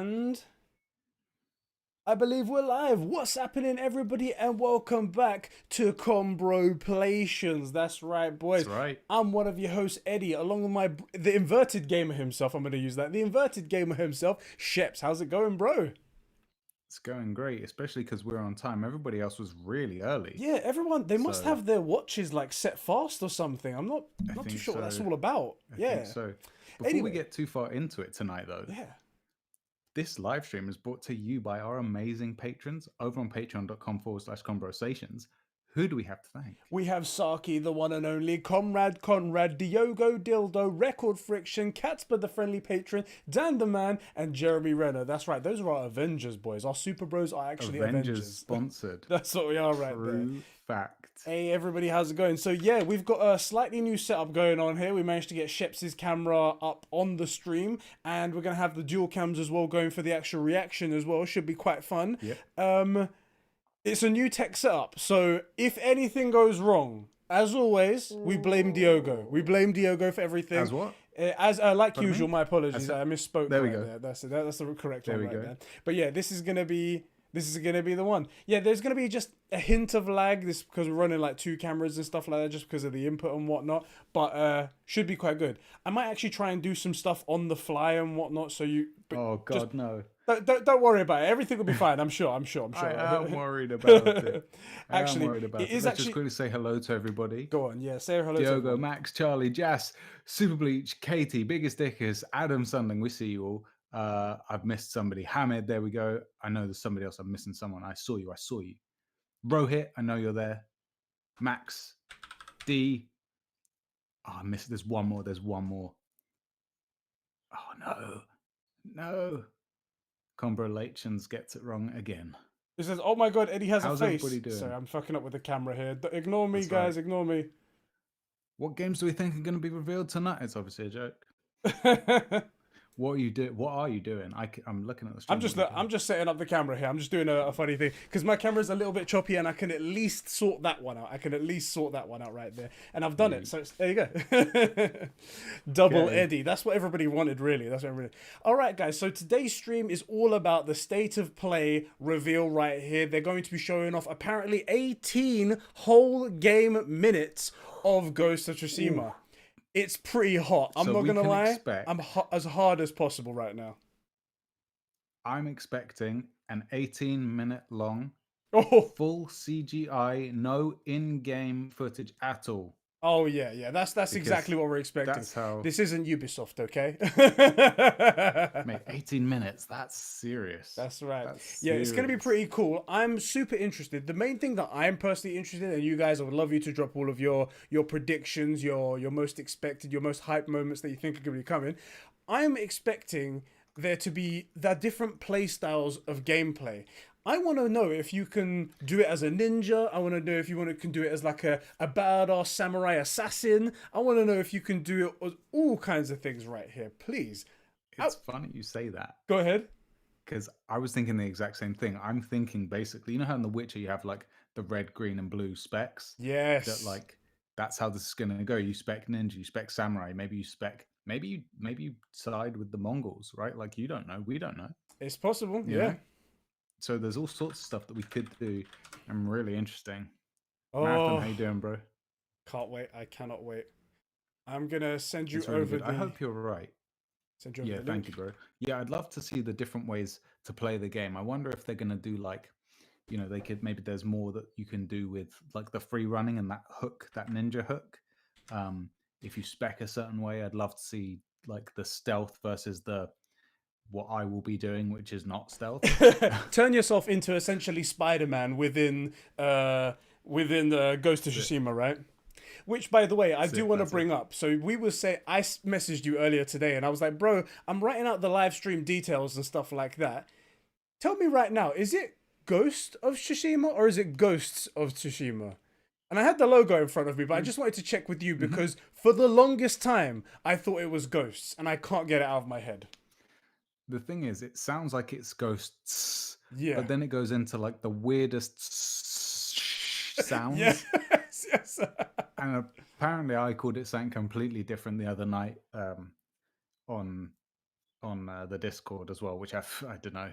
And I believe we're live. What's happening, everybody? And welcome back to Conbrosations. That's right, boys. That's right. I'm one of your hosts, Eddie, along with the inverted gamer himself. I'm going to use that. The inverted gamer himself, Sheps. How's it going, bro? It's going great, especially because we're on time. Everybody else was really early. Yeah, everyone, they must So have their watches like set fast or something. I'm not I too think sure what that's so. all about. I Yeah. think so. Before we Anyway, get too far into it tonight, though, yeah. this live stream is brought to you by our amazing patrons over on patreon.com/conversations. Who do we have to thank? We have Saki, the one and only, Comrade Conrad, Diogo Dildo, Record Friction, Catsper the Friendly Patron, Dan the Man, and Jeremy Renner. That's right, those are our Avengers, boys. Our Super Bros are actually Avengers. Sponsored. That's what we are right there. True fact. Hey everybody, how's it going? So yeah, we've got a slightly new setup going on here. We managed to get Sheps' camera up on the stream, and we're going to have the dual cams as well going for the actual reaction as well. Should be quite fun. Yep. It's a new tech setup, so if anything goes wrong, as always, we blame Diogo. We blame Diogo for everything. As what? As like Pardon usual, me? my apologies. I misspoke. There we right go. There. That's it. That's the correct There one we right go. there. But yeah, this is gonna be the one. Yeah, there's gonna be just a hint of lag. This because we're running like two cameras and stuff like that, just because of the input and whatnot. But should be quite good. I might actually try and do some stuff on the fly and whatnot. So you. Oh God, no! Don't worry about it. Everything will be fine. I'm sure. I'm sure. I am worried about it. Actually, I am worried about it it. is Let's actually. just quickly say hello to everybody. Go on, yeah. Say hello to Diogo, everyone. Max, Charlie, Jas, Super Bleach, Katie, Biggest Dickers, Adam Sundling. We see you all. I've missed somebody. Hamid, there we go. I know there's somebody else. I'm missing someone. I saw you. Rohit, I know you're there. Max, D. Oh, I missed. There's one more. Oh no, no. Conbrosations gets it wrong again. It says, "Oh my God, Eddie has How's a face." everybody doing? Sorry, I'm fucking up with the camera here. Ignore me, That's guys. right. Ignore me. What games do we think are going to be revealed tonight? It's obviously a joke. What are you doing? I'm looking at the stream. I'm just setting up the camera here. I'm just doing a funny thing because my camera's a little bit choppy, and I can at least sort that one out. Right there, and I've done it. So there you go. Double Okay. Eddie. That's what everybody wanted, really. All right, guys. So today's stream is all about the state of play reveal right here. They're going to be showing off apparently 18 whole game minutes of Ghost of Tsushima. Ooh. It's pretty hot. I'm not going to lie. I'm as hard as possible right now. I'm expecting an 18-minute long, full CGI, no in-game footage at all. Oh, yeah. That's exactly what we're expecting. That's how... This isn't Ubisoft, okay? Mate, 18 minutes. That's serious. That's right. That's yeah, it's going to be pretty cool. I'm super interested. The main thing that I'm personally interested in, and you guys, I would love you to drop all of your predictions, your most expected, your most hype moments that you think are going to be coming. I'm expecting there to be the different play styles of gameplay. I want to know if you can do it as a ninja. I want to know if you can do it as like a badass samurai assassin. I want to know if you can do it as all kinds of things right here. Please. It's funny you say that. Go ahead. Because I was thinking the exact same thing. I'm thinking basically, you know how in The Witcher you have like the red, green, and blue specs? Yes. That like that's how this is gonna go. You spec ninja, you spec samurai, maybe you side with the Mongols, right? Like you don't know, we don't know. It's possible, yeah. So there's all sorts of stuff that we could do. I'm really interesting. Oh, Marathon, how you doing, bro? Can't wait. I cannot wait. I'm gonna send you really over. I hope you're right. Send you over the thank link. you, bro. Yeah, I'd love to see the different ways to play the game. I wonder if they're gonna do like, you know, maybe there's more that you can do with like the free running and that hook, that ninja hook. If you spec a certain way, I'd love to see like the stealth versus what I will be doing, which is not stealth. Turn yourself into essentially Spider-Man within Ghost of Tsushima, right? Which, by the way, I do want to bring up. So I messaged you earlier today, and I was like, bro, I'm writing out the live stream details and stuff like that. Tell me right now, is it Ghost of Tsushima or is it Ghosts of Tsushima? And I had the logo in front of me, but I just wanted to check with you because for the longest time, I thought it was Ghosts, and I can't get it out of my head. The thing is, it sounds like it's ghosts, but then it goes into like the weirdest sounds. yes. And apparently, I called it something completely different the other night on on the Discord as well, which I don't know.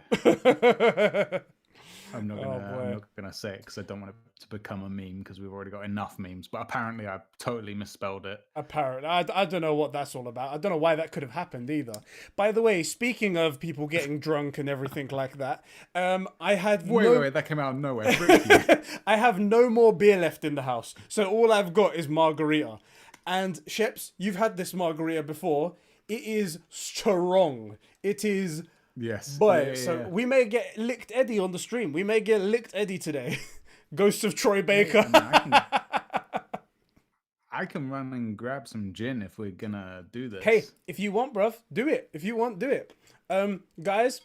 I'm not gonna say it because I don't want it to become a meme because we've already got enough memes. But apparently, I totally misspelled it. Apparently, I don't know what that's all about. I don't know why that could have happened either. By the way, speaking of people getting drunk and everything like that, I had wait, that came out of nowhere. I have no more beer left in the house, so all I've got is margarita. And Sheps, you've had this margarita before. It is strong. It is. Yes. Boy, so we may get licked Eddie on the stream. We may get licked Eddie today. Ghost of Troy Baker. I can run and grab some gin if we're gonna do this. Hey, if you want, bruv, do it. If you want, do it. Guys,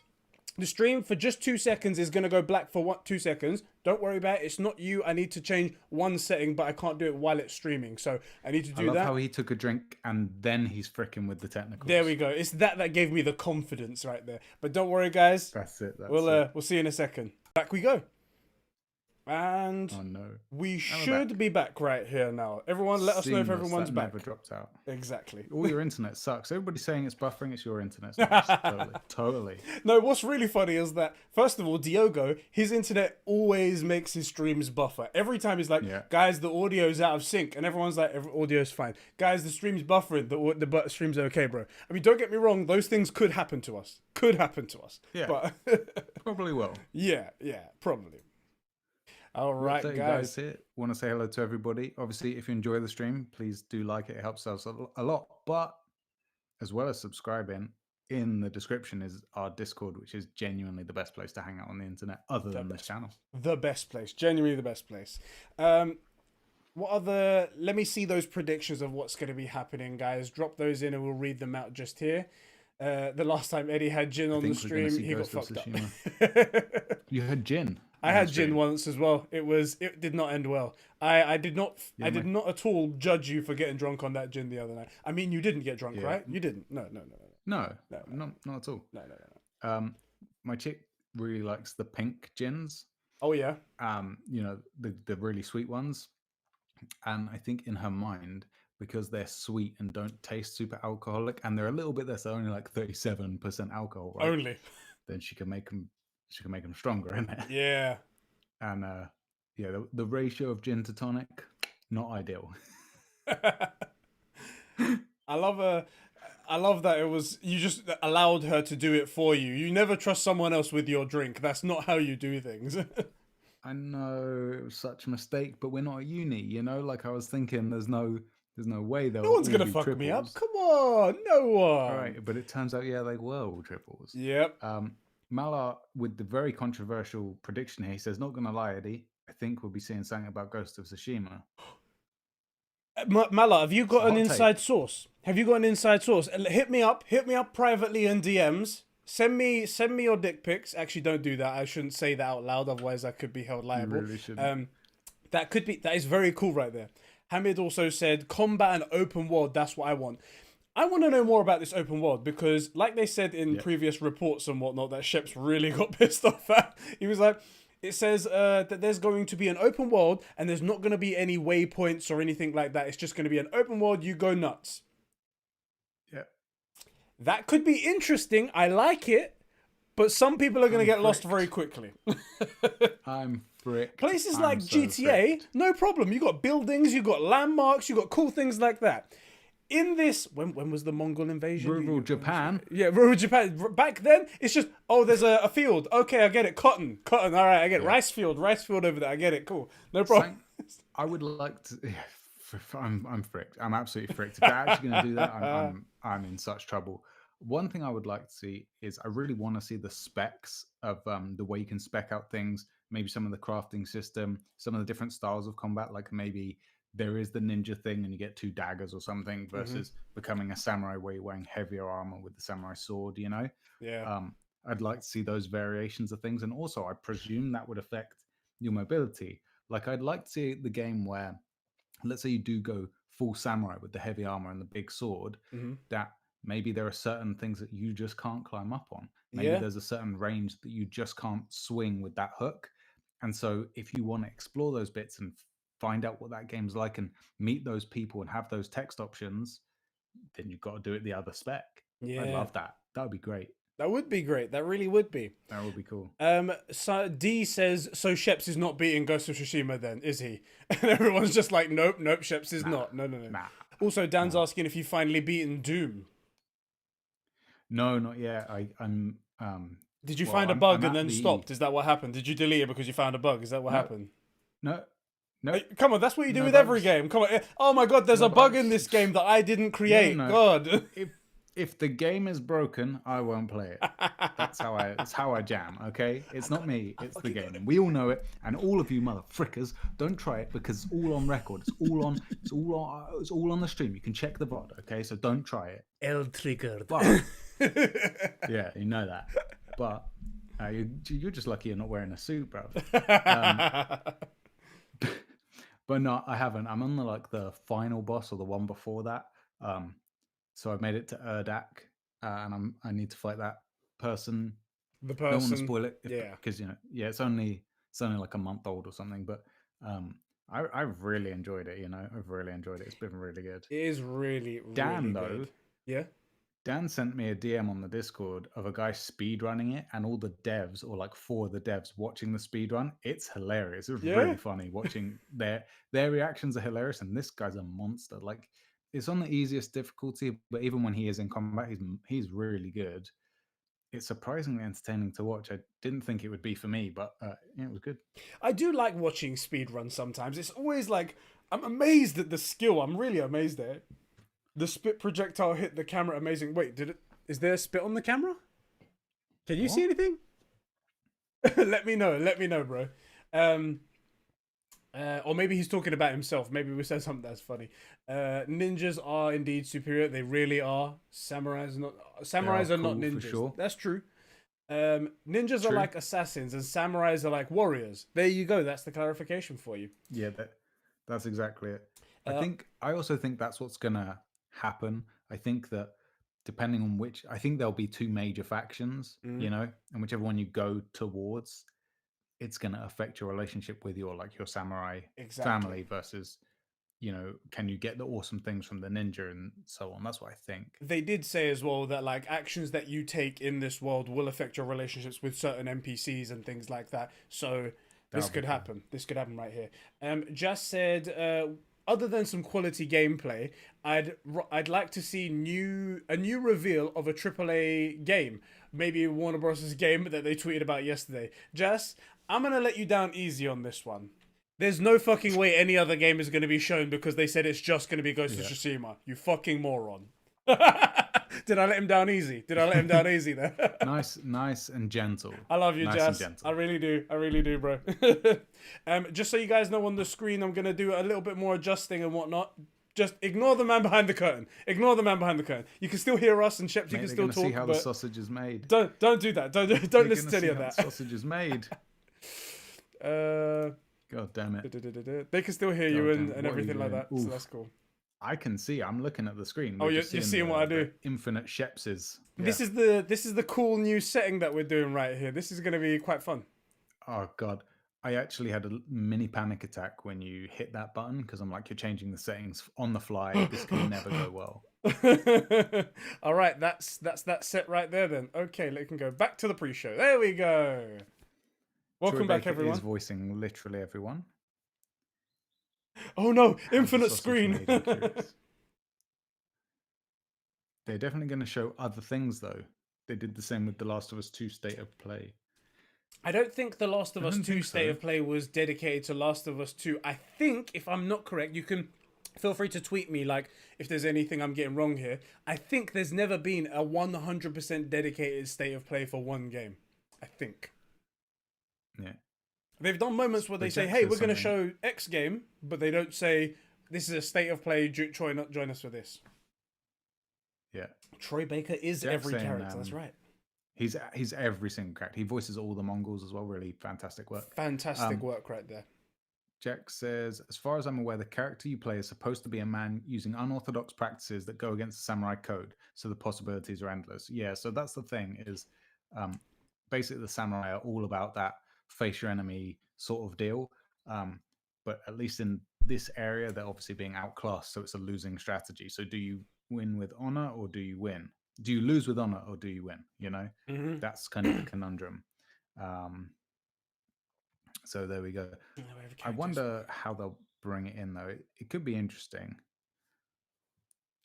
the stream for just 2 seconds is gonna go black for 2 seconds. Don't worry about it. It's not you. I need to change one setting, but I can't do it while it's streaming. So I need to do that. I love how he took a drink and then he's fricking with the technicals. There we go. It's that gave me the confidence right there. But don't worry, guys. That's it. We'll see you in a second. Back we go. And oh no, we should be back right here now. Everyone, let us know if everyone's back. Never dropped out. Exactly. All your internet sucks. Everybody's saying it's buffering. It's your internet. Totally. No, what's really funny is that, first of all, Diogo, his internet always makes his streams buffer. Every time he's like, guys, the audio's out of sync. And everyone's like, audio's fine. Guys, the stream's buffering. The stream's okay, bro. I mean, don't get me wrong. Those things could happen to us. Yeah. But probably will. Yeah, probably. All right, guys. Here want to say hello to everybody. Obviously, if you enjoy the stream, please do like it. It helps us a lot. But as well as subscribing, in the description is our Discord, which is genuinely the best place to hang out on the internet other than this channel. The best place. Genuinely the best place. What other... Let me see those predictions of what's going to be happening, guys. Drop those in and we'll read them out just here. The last time Eddie had gin on the stream, he got fucked up. You had gin? I had gin once as well. It did not end well. I did not at all judge you for getting drunk on that gin the other night. I mean, you didn't get drunk, right? You didn't. No, not at all. No. My chick really likes the pink gins. Oh yeah. You know, the really sweet ones. And I think in her mind, because they're sweet and don't taste super alcoholic, and they're a little bit less, they're only like 37% alcohol, right? Only. Then she can make them stronger, innit? Yeah. And the ratio of gin to tonic, not ideal. I love that it was, you just allowed her to do it for you. You never trust someone else with your drink. That's not how you do things. I know it was such a mistake, but we're not at uni, you know? Like I was thinking there's no way they'll. No one's gonna fuck me up. Come on, no one. All right, but it turns out, they were all triples. Yep. Malar with the very controversial prediction here, he says, "Not gonna lie, Eddie, I think we'll be seeing something about Ghost of Tsushima." Malar, have you got an inside source? Have you got an inside source? Hit me up privately in DMs. Send me your dick pics. Actually, don't do that. I shouldn't say that out loud, otherwise I could be held liable. You really shouldn't. That is very cool right there. Hamid also said, combat and open world, that's what I want. I want to know more about this open world because, like they said in previous reports and whatnot, that Sheps really got pissed off at. He was like, it says that there's going to be an open world and there's not going to be any waypoints or anything like that. It's just going to be an open world, you go nuts. Yeah. That could be interesting. I like it. But some people are going to get lost very quickly. I'm fricked. Places like GTA, no problem. You got buildings, you got landmarks, you got cool things like that. In this, when was the Mongol invasion? Rural Japan. Yeah, rural Japan. Back then, it's just, there's a field. Okay, I get it. Cotton. All right, I get it. Rice field over there. I get it. Cool. No problem. I would like to. I'm fricked. I'm absolutely fricked. If they're actually going to do that, I'm in such trouble. One thing I would like to see is I really want to see the specs of the way you can spec out things, maybe some of the crafting system, some of the different styles of combat, like maybe there is the ninja thing and you get 2 daggers or something versus becoming a samurai where you're wearing heavier armor with the samurai sword, you know? Yeah. I'd like to see those variations of things. And also, I presume that would affect your mobility. Like, I'd like to see the game where, let's say you do go full samurai with the heavy armor and the big sword, that maybe there are certain things that you just can't climb up on. Maybe there's a certain range that you just can't swing with that hook. And so if you want to explore those bits and find out what that game's like and meet those people and have those text options, then you've got to do it the other spec. I'd Yeah, love that. That would be great. that would be great. That really would be. That would be cool. So D says, so Sheps is not beating Ghost of Tsushima then, is he? And everyone's just like, nope, nope, Sheps is Nah, not. No, no, no. nah, Also, Dan's nah. asking if you finally beaten Doom. No, not yet. Did you Well, find a I'm bug and at then the stopped? Is that what happened? Did you delete it because you found a bug? Is that what no, happened? no, no, Come on, that's what you do no with every bugs, game. Come on. Oh my god, there's no a bug in bugs. this game that I didn't No, create. no. God. If the game is broken, I won't play it. That's how I jam. Okay, it's not me. It's the game. We all know it, and all of you mother frickers, don't try it because it's all on record. It's all on. It's all on the stream. You can check the VOD. Okay, so don't try it. L triggered. But yeah, you know that. But you're just lucky you're not wearing a suit, bro. But no, I haven't. I'm on the final boss or the one before that. So I've made it to Urdak, and I need to fight that person. The Don't want to person. spoil it, Yeah. because yeah, it's only like a month old or something. But I've really enjoyed it. I've really enjoyed it. It's been really good. It is really, Dan really though, good. Yeah. Dan sent me a DM on the Discord of a guy speed running it, and all the devs, or like 4 of the devs, watching the speed run. It's hilarious. It's really funny watching their reactions are hilarious, and this guy's a monster. Like, it's on the easiest difficulty, but even when he is in combat, he's really good. It's surprisingly entertaining to watch. I didn't think it would be for me, but yeah, it was good. I do like watching speedruns sometimes. It's always like, I'm amazed at the skill. I'm really amazed at it. The spit projectile hit the camera. Amazing. Wait, is there a spit on the camera? Can you see anything? Let me know, bro. Or maybe he's talking about himself. Maybe we said something that's funny. Ninjas are indeed superior. They really are. Samurais are not cool, ninjas. for sure. That's true. Ninjas are like assassins, and samurais are like warriors. There you go. That's the clarification for you. Yeah, that's exactly it. I also think that's what's gonna happen. I think that depending on I think there'll be 2 major factions, and whichever one you go towards, it's going to affect your relationship with your samurai family versus, can you get the awesome things from the ninja and so on. That's what I think. They did say as well that like actions that you take in this world will affect your relationships with certain NPCs and things like that. So this could happen. This could happen right here. Just said, other than some quality gameplay, I'd like to see a new reveal of a AAA game. Maybe Warner Bros. Game that they tweeted about yesterday. Just, I'm gonna let you down easy on this one. There's no fucking way any other game is gonna be shown because they said it's just gonna be Ghost of Tsushima. You fucking moron. Did I let him down easy? Did I let him down easy there? Nice and gentle. I love you, nice Jazz. I really do, bro. Just so you guys know, on the screen, I'm gonna do a little bit more adjusting and whatnot. Just ignore the man behind the curtain. Ignore the man behind the curtain. You can still hear us, and Sheps, you can still talk. See how the sausage is made. Don't do that. Don't listen to any of that. The sausage is made. God damn it. They can still hear you and everything like that. Oof. So that's cool. I can see. I'm looking at the screen. Oh, you're seeing what I do. Infinite Shepses. Yeah. This is the cool new setting that we're doing right here. This is going to be quite fun. Oh God, I actually had a mini panic attack when you hit that button because I'm like, you're changing the settings on the fly. This can never go well. All right, that's that set right there then. Okay, let can go back to the pre-show. There we go. Welcome Troy back, Baker everyone. Is voicing literally everyone. Oh no, infinite screen. They're definitely going to show other things though. They did the same with The Last of Us 2 State of Play. I don't think The Last of Us 2 State of Play was dedicated to Last of Us 2. I think, if I'm not correct, you can feel free to tweet me, like, if there's anything I'm getting wrong here. I think there's never been a 100% dedicated State of Play for one game. I think. Yeah. They've done moments where they say, hey, we're going to show X game, but they don't say, this is a State of Play, Troy, not join us for this. Yeah. Troy Baker is every character, that's right. He's every single character. He voices all the Mongols as well. Really fantastic work. Fantastic work right there. Jack says, as far as I'm aware, the character you play is supposed to be a man using unorthodox practices that go against the samurai code, so the possibilities are endless. Yeah, so that's the thing is, basically the samurai are all about that face your enemy sort of deal. But at least in this area, they're obviously being outclassed, so it's a losing strategy. So do you win with honor or do you win? do you lose with honor or do you win? You know, Mm-hmm. that's kind of the conundrum. Um, so there we go. I wonder how they'll bring it in though. It could be interesting.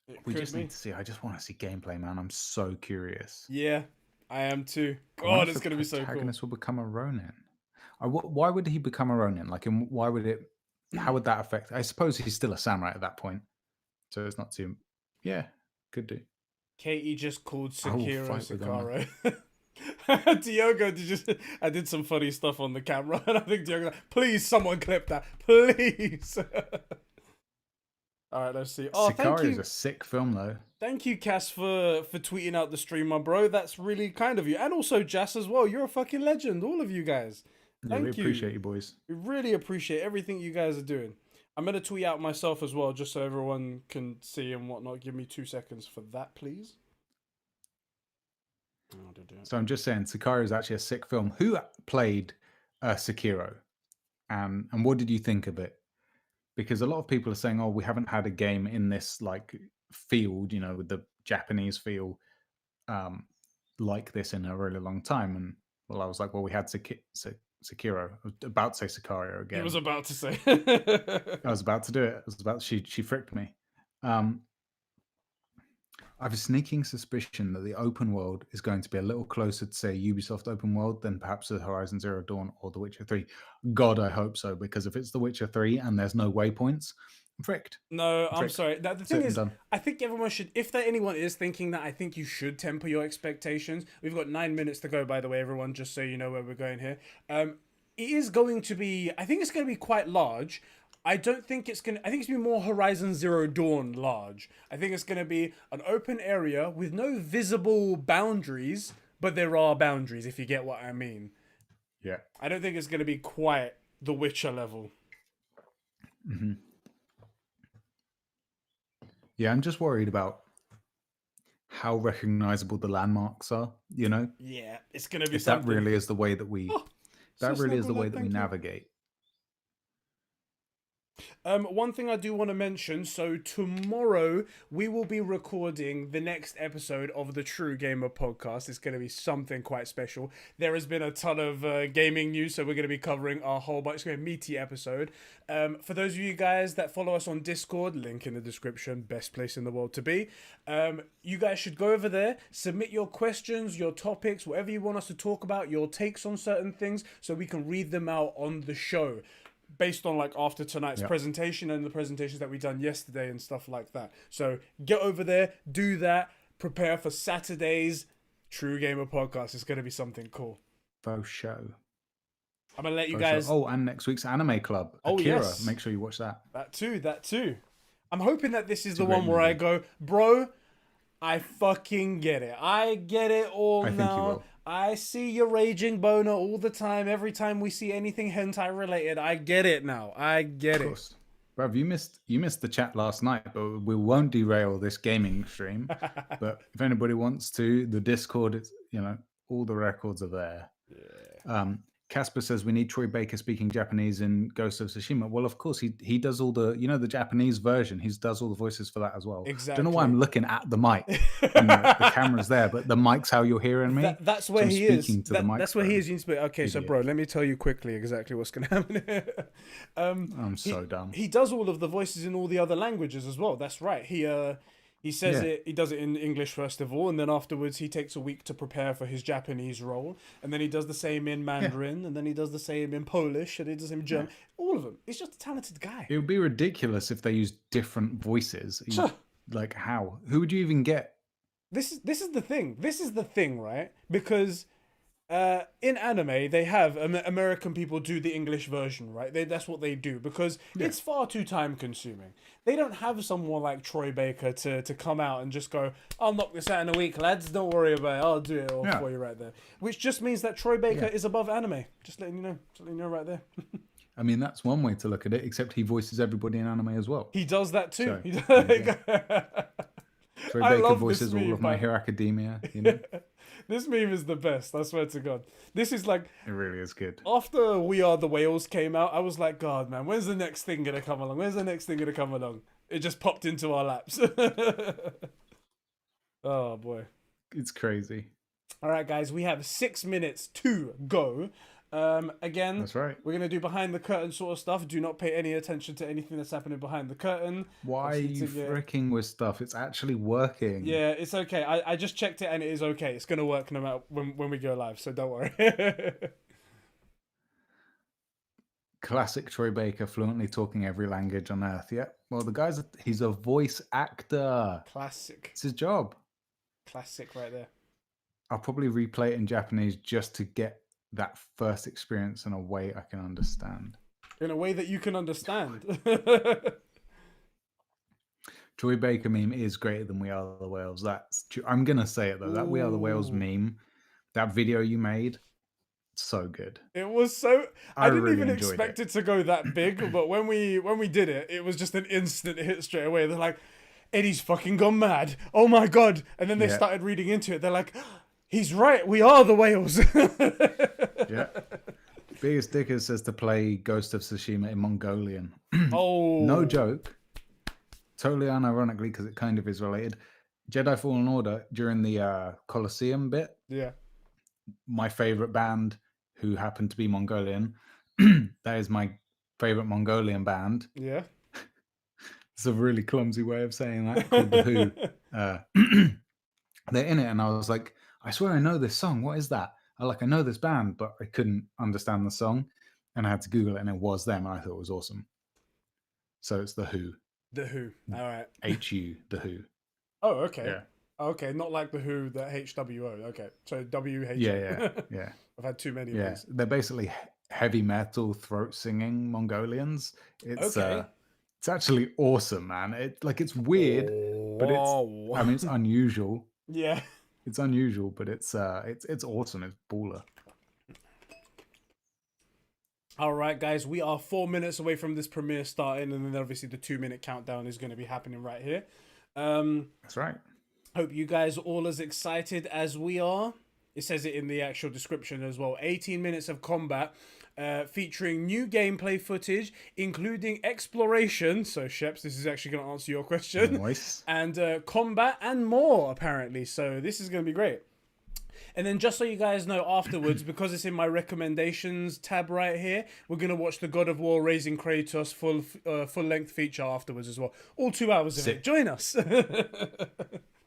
It We could just be. need to see. I just want to see gameplay, man. I'm so curious. Yeah, I am too. I wonder God, if it's the gonna be so cool. protagonist will become a Ronin. Why would he become a Ronin? Like, and why would it? How would that affect? I suppose he's still a samurai at that point, so it's not too. Yeah, could do. Katie just called I will Sekiro fight with honor. Diogo I did some funny stuff on the camera, and I think Diogo, please, someone clip that, please. All right, let's see. Oh, thank Sicario is you. a sick film, though. Thank you, Cass, for tweeting out the stream, my bro. That's really kind of you. And also Jas as well. You're a fucking legend, all of you guys. Yeah, we Thank you. appreciate you, boys. We really appreciate everything you guys are doing. I'm going to tweet out myself as well, just so everyone can see and whatnot. Give me 2 seconds for that, please. So I'm just saying, Sicario is actually a sick film. Who played Sekiro? And what did you think of it? Because a lot of people are saying, oh, we haven't had a game in this like field, you know, with the Japanese feel like this in a really long time. And well, I was like, well, we had Sekiro. I was about to say Sicario again. He was about to say. I was about to do it. She fricked me. I have a sneaking suspicion that the open world is going to be a little closer to, say, Ubisoft open world than perhaps the Horizon Zero Dawn or The Witcher 3. God, I hope so, because if it's The Witcher 3 and there's no waypoints, I'm fricked. No, I'm sorry. The thing is, done. I think everyone should, if there anyone is thinking that, I think you should temper your expectations. We've got 9 minutes to go, by the way, everyone, just so you know where we're going here. It is going to be, I think it's going to be quite large. I don't think it's going to, I think it's going to be more Horizon Zero Dawn large. I think it's going to be an open area with no visible boundaries, but there are boundaries, if you get what I mean. Yeah. I don't think it's going to be quite the Witcher level. Mm-hmm. Yeah, I'm just worried about how recognizable the landmarks are, you know? Yeah, it's going to be if something. That really is the way that we, navigate. One thing I do want to mention, so tomorrow we will be recording the next episode of the True Gamer podcast. It's going to be something quite special. There has been a ton of gaming news, so we're going to be covering a whole bunch. It's going to be a meaty episode. For those of you guys that follow us on Discord, link in the description, best place in the world to be. You guys should go over there, submit your questions, your topics, whatever you want us to talk about, your takes on certain things, so we can read them out on the show. Based on like after tonight's presentation and the presentations that we done yesterday and stuff like that. So get over there, do that, prepare for Saturday's True Gamer podcast. It's going to be something cool. Faux show. I'm going to let you guys... Oh, and next week's Anime Club. Akira. Yes. Make sure you watch that. That too. I'm hoping that this is the one where I go, bro, I fucking get it. I get it all now. I think you will. I see your raging boner all the time. Every time we see anything hentai related, I get it now. I get it. Bruv, you missed the chat last night, but we won't derail this gaming stream. But if anybody wants to, the Discord, it's, you know, all the records are there. Yeah. Casper says we need Troy Baker speaking Japanese in Ghost of Tsushima. Well, of course, he does all the, you know, the Japanese version. He does all the voices for that as well. Exactly. Don't know why I'm looking at the mic. And the camera's there, but the mic's how you're hearing me. That's where he is. That's where he is. Okay, Idiot. So bro, let me tell you quickly exactly what's going to happen here. I'm so dumb. He does all of the voices in all the other languages as well. That's right. He says it. He does it in English first of all, and then afterwards he takes a week to prepare for his Japanese role, and then he does the same in Mandarin, and then he does the same in Polish, and he does the same in German. All of them. He's just a talented guy. It would be ridiculous if they used different voices. Like how? Who would you even get? This is the thing. This is the thing, right? Because in anime, they have American people do the English version, right? That's what they do because it's far too time consuming. They don't have someone like Troy Baker to come out and just go, I'll knock this out in a week, lads. Don't worry about it. I'll do it all for you right there. Which just means that Troy Baker is above anime. Just letting you know. Just letting you know right there. I mean, that's one way to look at it, except he voices everybody in anime as well. He does that too. So, Troy Baker voices all of My Hero Academia, you know? This meme is the best, I swear to God. This is like... It really is good. After We Are the Whales came out, I was like, God, man, when's the next thing going to come along? When's the next thing going to come along? It just popped into our laps. Oh, boy. it's crazy. All right, guys, we have 6 minutes to go. Again, That's right. we're gonna do behind the curtain sort of stuff. Do not pay any attention to anything that's happening behind the curtain. Why are Obviously, you fricking with stuff? It's actually working. yeah, it's okay. I just checked it and it is okay. It's gonna work no matter when we go live, so don't worry. Classic Troy Baker, fluently talking every language on earth. Yeah. Well, he's a voice actor. Classic. It's his job. Classic right there. I'll probably replay it in Japanese just to get that first experience in a way I can understand. In a way that you can understand. Troy Baker meme is greater than We Are the Whales. That's true. I'm gonna say it though. That We Are the Whales meme, that video you made, so good. It was so. I didn't really even expect it to go that big, but when we did it, it was just an instant hit straight away. They're like, Eddie's fucking gone mad. Oh my god! And then they started reading into it. They're like, he's right. We are the whales. Yeah. Biggest Dicker says to play Ghost of Tsushima in Mongolian. Oh. No joke. Totally unironically, because it kind of is related. Jedi Fallen Order, during the Colosseum bit, Yeah. my favorite band, who happened to be Mongolian, that is my favorite Mongolian band. Yeah. It's a really clumsy way of saying that, called The Who. They're in it, and I was like, I swear I know this song. What is that? I know this band, but I couldn't understand the song, and I had to Google it, and it was them, and I thought it was awesome. So it's The Who. The Who. All right. H-U, The Who. Oh, okay. Yeah. Okay, not like the Who, the HWO. Okay, so WH. Yeah. I've had too many of these. They're basically heavy metal throat singing Mongolians. It's it's actually awesome, man. It's weird, but it's unusual. Yeah. It's unusual, but it's awesome. It's baller. All right, guys, we are 4 minutes away from this premiere starting, and then obviously the 2-minute countdown is going to be happening right here. That's right. Hope you guys are all as excited as we are. It says it in the actual description as well. 18 minutes of combat, featuring new gameplay footage, including exploration. So, Sheps, this is actually going to answer your question. Nice. And combat and more, apparently. So this is going to be great. And then just so you guys know afterwards, because it's in my recommendations tab right here, we're going to watch the God of War Raising Kratos full-length feature afterwards as well. All 2 hours of it. Join us.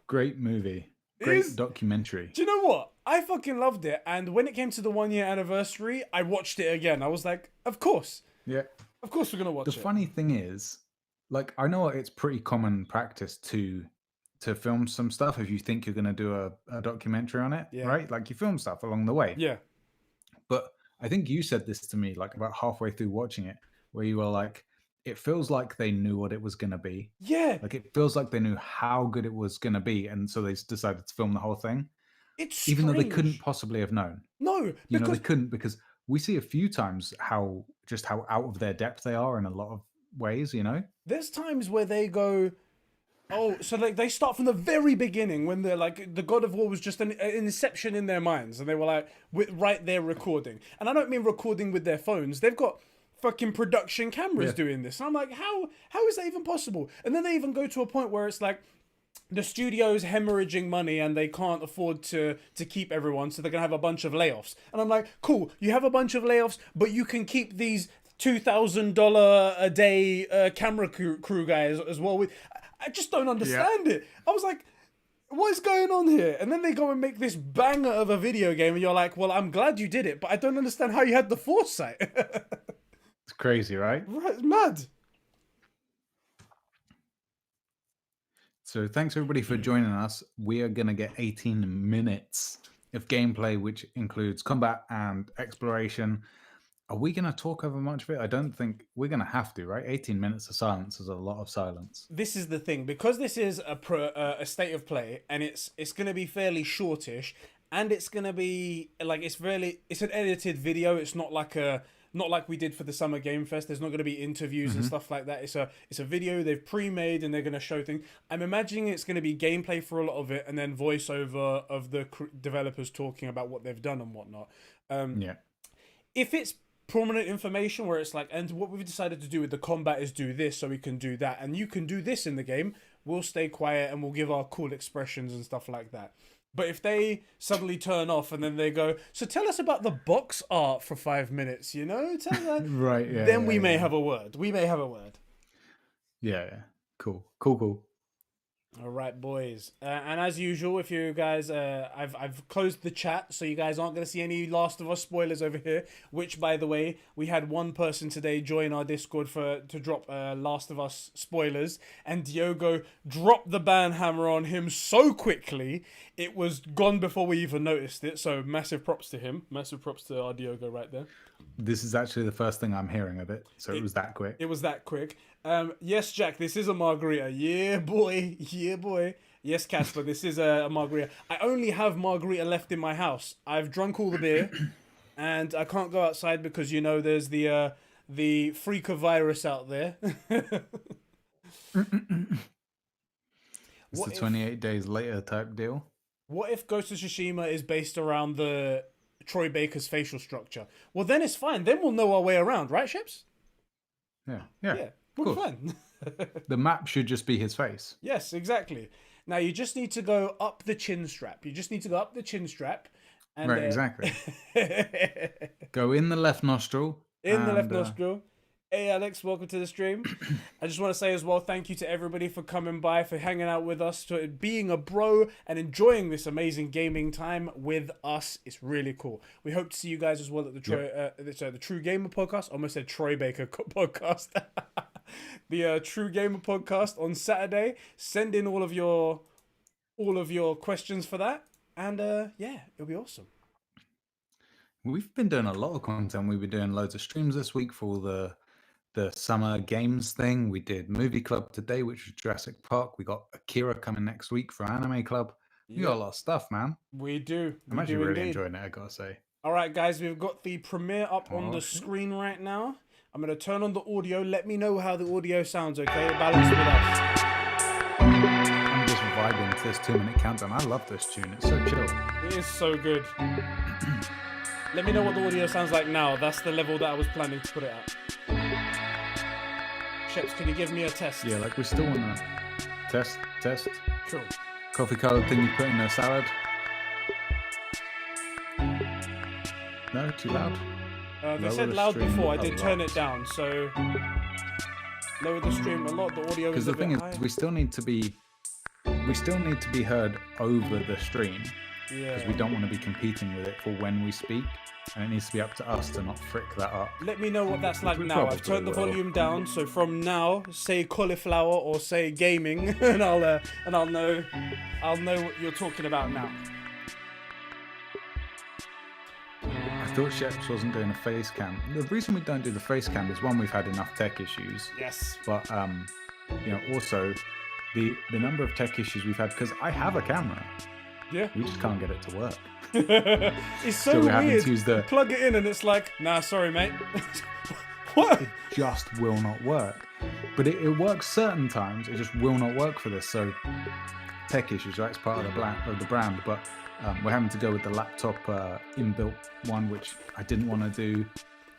Great movie. Great documentary. Do you know what? I fucking loved it. And when it came to the 1-year anniversary, I watched it again. I was like, of course. Yeah. Of course we're going to watch it. The funny thing is, I know it's pretty common practice to film some stuff if you think you're going to do a documentary on it, right? Like you film stuff along the way. Yeah. But I think you said this to me about halfway through watching it, where you were like, it feels like they knew what it was going to be. Yeah. It feels like they knew how good it was going to be. And so they decided to film the whole thing. It's strange. Even though they couldn't possibly have known. No. They couldn't, because we see a few times how out of their depth they are in a lot of ways, There's times where they go, oh, so they start from the very beginning when they're like, the God of War was just an inception in their minds. And they were like, right there recording. And I don't mean recording with their phones. They've got fucking production cameras doing this. And I'm like, how is that even possible? And then they even go to a point where it's like, the studio's hemorrhaging money and they can't afford to keep everyone. So they're going to have a bunch of layoffs. And I'm like, cool, you have a bunch of layoffs, but you can keep these $2,000 a day camera crew guys as well. I just don't understand it. I was like, what is going on here? And then they go and make this banger of a video game, and you're like, well, I'm glad you did it, but I don't understand how you had the foresight. It's crazy, right? Right, mad. So thanks everybody for joining us. We are going to get 18 minutes of gameplay, which includes combat and exploration. Are we going to talk over much of it? I don't think we're going to have to, right? 18 minutes of silence is a lot of silence. This is the thing. Because this is a state of play, and it's going to be fairly shortish, and it's going to be it's an edited video. It's not like we did for the Summer Game Fest. There's not going to be interviews and stuff like that. It's a video they've pre-made, and they're going to show things. I'm imagining it's going to be gameplay for a lot of it, and then voiceover of the developers talking about what they've done and whatnot. If it's prominent information where it's like, and what we've decided to do with the combat is do this so we can do that, and you can do this in the game, we'll stay quiet and we'll give our cool expressions and stuff like that. But if they suddenly turn off and then they go, so tell us about the box art for 5 minutes, you know? Right, yeah. Then we may have a word. We may have a word. Yeah. Cool. All right, boys. And as usual, if you guys, I've closed the chat, so you guys aren't going to see any Last of Us spoilers over here. Which, by the way, we had one person today join our Discord to drop Last of Us spoilers, and Diogo dropped the ban hammer on him so quickly it was gone before we even noticed it. So massive props to him. Massive props to our Diogo right there. This is actually the first thing I'm hearing of it, so it was that quick. It was that quick. Yes, Jack, this is a margarita. Yeah, boy. Yeah, boy. Yes, Casper, this is a margarita. I only have margarita left in my house. I've drunk all the beer, and I can't go outside because, you know, there's the freaker virus out there. It's the 28 days later type deal. What if Ghost of Tsushima is based around the Troy Baker's facial structure? Well, then it's fine. Then we'll know our way around, right, Ships? Yeah. We're fine. The map should just be his face. Yes, exactly. Now you just need to go up the chin strap. And right, exactly. Go in the left nostril. In the left nostril. Hey, Alex, welcome to the stream. I just want to say as well, thank you to everybody for coming by, for hanging out with us, for being a bro, and enjoying this amazing gaming time with us. It's really cool. We hope to see you guys as well at the the True Gamer podcast. Almost said Troy Baker podcast. The True Gamer podcast on Saturday. Send in all of your questions for that, and yeah, it'll be awesome. We've been doing a lot of content. We've been doing loads of streams this week for the summer games thing. We did movie club today, which was Jurassic Park. We got Akira coming next week for Anime Club. We got a lot of stuff, man. We do. I'm actually really enjoying it, I gotta say. All right, guys, we've got the premiere up on the screen right now. I'm gonna turn on the audio. Let me know how the audio sounds, okay? Balance with us. I'm just vibing to this 2-minute countdown. I love this tune. It's so chill. It is so good. Let me know what the audio sounds like now. That's the level that I was planning to put it at. Sheps, can you give me a test? Yeah, like we still want to test. Cool. Coffee colored thing you put in a salad. No, too loud. They said loud before. I did turn it down, so lower the stream a lot. The audio is a bit high. Because the thing is, we still need to be heard over the stream. Yeah. Because we don't want to be competing with it for when we speak. And it needs to be up to us to not frick that up. Let me know what that's like now. I've turned the volume down, so from now, say cauliflower or say gaming, and I'll know what you're talking about now. I thought Sheps wasn't doing a face cam. The reason we don't do the face cam is one, we've had enough tech issues. Yes. But you know, also the number of tech issues we've had, because I have a camera. Yeah. We just can't get it to work. It's so weird. You plug it in and it's like, nah, sorry, mate. What? It just will not work. But it works certain times. It just will not work for this. So tech issues, right? It's part of the brand. But we're having to go with the laptop inbuilt one, which I didn't want to do.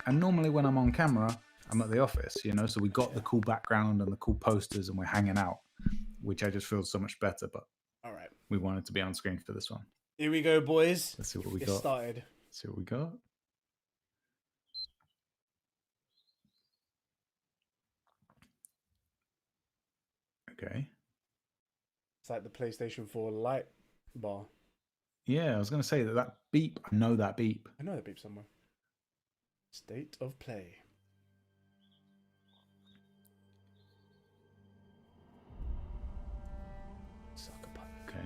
And normally when I'm on camera, I'm at the office, you know. So we got the cool background and the cool posters, and we're hanging out, which I just feel so much better. But all right, we wanted to be on screen for this one. Here we go, boys. Let's see what we got. Let's see what we got. Okay. It's like the PlayStation 4 light bar. Yeah, I was going to say that beep. I know that beep. I know that beep somewhere. State of play. Sucker punch. Okay.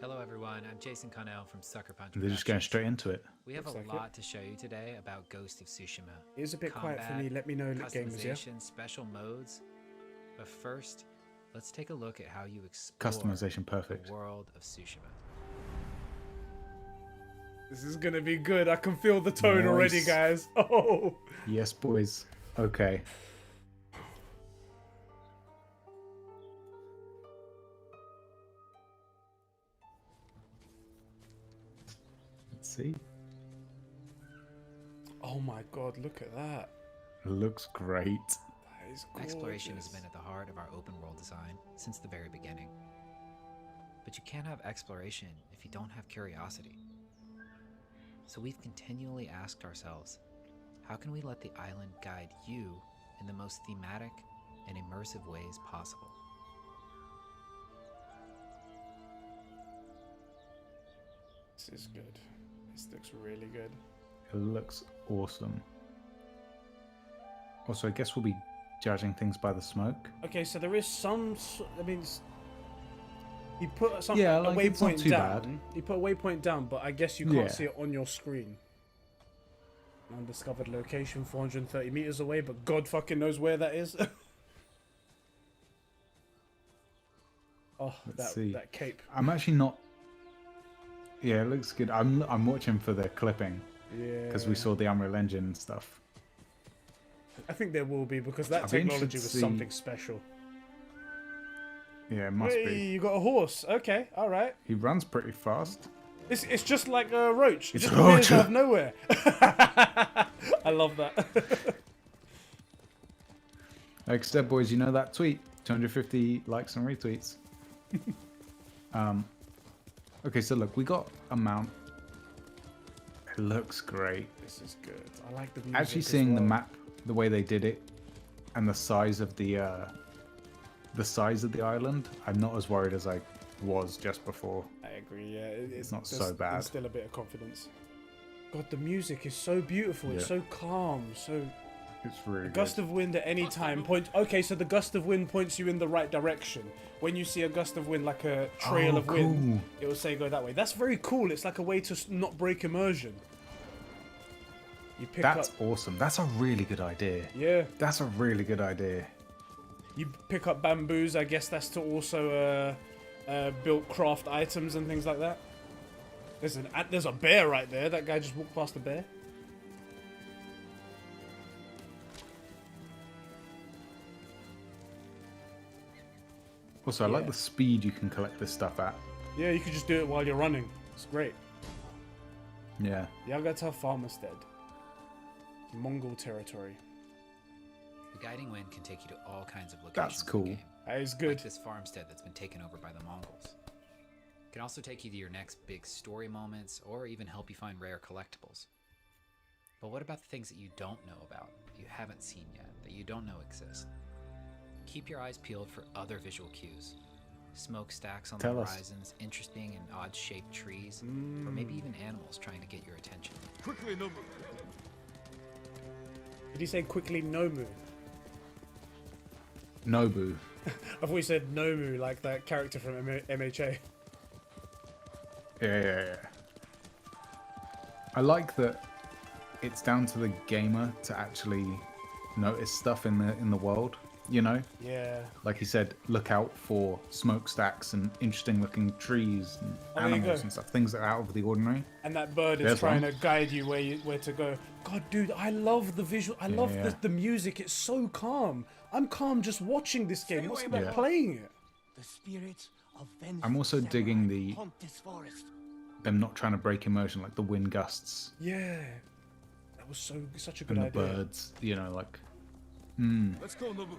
Hello everyone, I'm Jason Connell from Sucker Punch. They're just going straight into it. We have a lot to show you today about Ghost of Tsushima. It is a bit quiet for me. Let me know, gamers, yeah? Special modes. But first, let's take a look at how you explore customization perfect. The world of Tsushima. This is gonna be good. I can feel the tone already, guys. Oh. Yes, boys. Okay. See? Oh my god, look at that. Looks great. That is Exploration has gorgeous. been at the heart of our open world design since the very beginning. But you can't have exploration if you don't have curiosity. So we've continually asked ourselves, how can we let the island guide you in the most thematic and immersive ways possible? This is good. This looks really good. It looks awesome. Also, I guess we'll be judging things by the smoke. Okay, so there is some. I mean, he put some Yeah, a like, it's not waypoint too down. bad. He put a waypoint down, but I guess you can't Yeah. see it on your screen. Undiscovered location, 430 meters away, but God fucking knows where that is. Oh, Let's see. that cape. I'm actually not. Yeah, it looks good. I'm watching for the clipping Yeah. because we saw the Unreal Engine and stuff. I think there will be because that I'd be interested technology to was see- something special. Yeah, it must Hey, be. you got a horse. Okay, all right. He runs pretty fast. It's just like a roach. It It's just a appears roach. out of nowhere. I love that. Like I said, boys, you know that tweet? 250 likes and retweets. Okay, so look, we got a mount. It looks great. This is good. I like the music. Actually, as seeing the well. map, the way they did it, and the size of the island, I'm not as worried as I was just before. I agree. Yeah, It's not there's so bad. Still a bit of confidence. God, the music is so beautiful. It's Yeah. so calm. So It's really gust good. of wind at any time point. Okay, so the gust of wind points you in the right direction. When you see a gust of wind, like a trail Oh, of wind, cool. it will say go that way. That's very cool. It's like a way to not break immersion. You pick That's up. awesome. That's a really good idea. Yeah. That's a really good idea. You pick up bamboos. I guess that's to also build craft items and things like that. There's a bear right there. That guy just walked past the bear. Also, I like Yeah. the speed you can collect this stuff at. Yeah, you could just do it while you're running. It's great. Yeah. Yagata Farmerstead. Mongol territory. The guiding wind can take you to all kinds of locations. That's in the cool. game, That is like good. this farmstead that's been taken over by the Mongols. It can also take you to your next big story moments, or even help you find rare collectibles. But what about the things that you don't know about, that you haven't seen yet, that you don't know exist? Keep your eyes peeled for other visual cues. Smokestacks on Tell the us. horizons, interesting and odd-shaped trees, or maybe even animals trying to get your attention. Did he say quickly Nomu? Nobu. I thought he said Nomu, like that character from MHA. Yeah. I like that it's down to the gamer to actually notice stuff in the world, you know? Yeah. Like he said, look out for smokestacks and interesting looking trees and Oh, there you animals go. and stuff, things that are out of the ordinary. And that bird is There's trying one. to guide you where to go. God, dude, I love the visual. I love Yeah. the music. It's so calm. I'm calm just watching this game. What's about Yeah. playing it? The spirits of vengeful I'm also digging samurai the- haunt this forest. Them not trying to break immersion, like the wind gusts Yeah. That was such a good and the idea. birds, you know, like. Let's go, Nobu.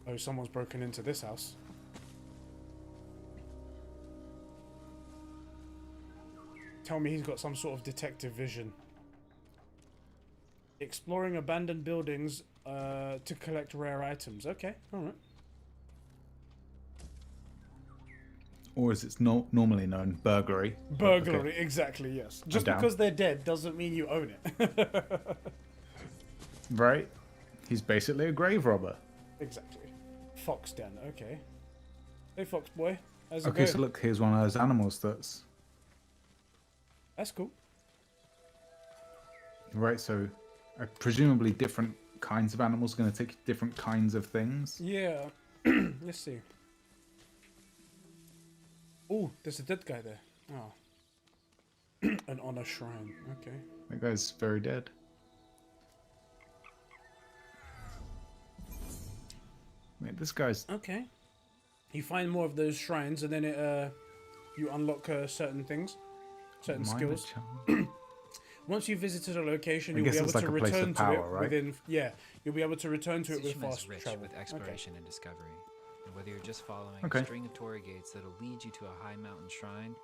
Oh, someone's broken into this house. Tell me he's got some sort of detective vision. Exploring abandoned buildings to collect rare items. Okay, alright. Or as it's normally known, burglary. Burglary, Okay. exactly, yes. Just down. because they're dead doesn't mean you own it. Right? He's basically a grave robber. Exactly. Fox den, okay. Hey, Fox boy. How's it Okay, going? so look, here's one of those animals that's. That's cool. Right, so presumably different kinds of animals are going to take different kinds of things. Yeah. Let's see. Oh, there's a dead guy there. Oh. An honor shrine. Okay. That guy's very dead. Wait, this guy's. Okay. You find more of those shrines, and then you unlock certain things, certain minor skills. charm. Once you've visited a location, I you'll be guess able it's like to a place of return to power, it right? within. Yeah, you'll be able to return to it with Tsushima is fast rich travel. with exploration and discovery. And whether you're just following Okay. a string of torii gates that'll lead you to a high mountain shrine,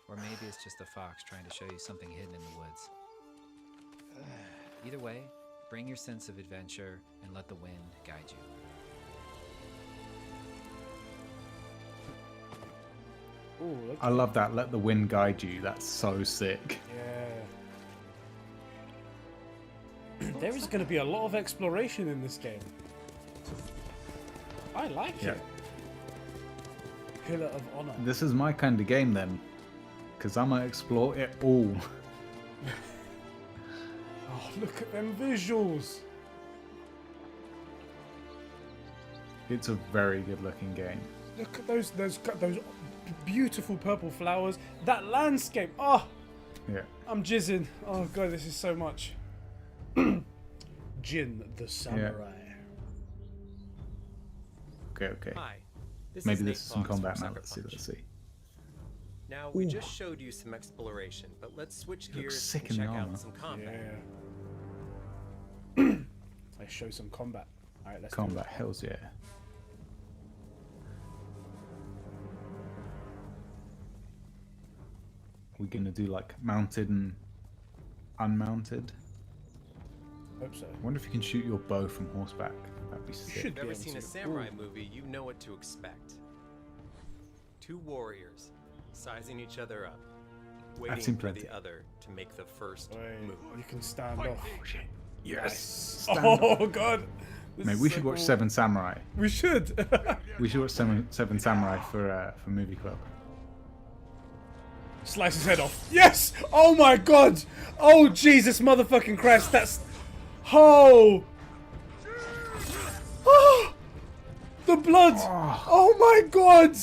or maybe it's just a fox trying to show you something hidden in the woods. Either way, bring your sense of adventure and let the wind guide you. Ooh, look. I love that. Let the wind guide you. That's so sick. Yeah. There is going to be a lot of exploration in this game. I like Yeah. it. Pillar of Honor. This is my kind of game then, because I'm gonna explore it all. Oh, look at them visuals. It's a very good looking game. Look at those beautiful purple flowers. That landscape. Oh, Yeah. I'm jizzing. Oh god, this is so much. Jin the samurai. Okay. Hi, this Maybe is Nate this is some Fox from combat now. Sucker Let's see. Punch. Let's see. Now, we just showed you some exploration, but let's switch looks gears sick and in the check armor. out some combat. Yeah. Let's show some combat. All right, let's do Combat, hells yeah. We're gonna do like mounted and unmounted. Hope so. I wonder if you can shoot your bow from horseback. That'd be sick. should If you've be ever able seen a to. samurai Ooh. movie, you know what to expect. Two warriors sizing each other up, waiting seen for plenty. the other to make the first Wait, move. you can stand off. Yes. Oh god. This Mate, is we so should watch cool. Seven Samurai. We should. We should watch Seven Samurai for movie club. Slice his head off. Yes! Oh my god! Oh Jesus motherfucking Christ! That's oh! Oh! The blood! Oh my god!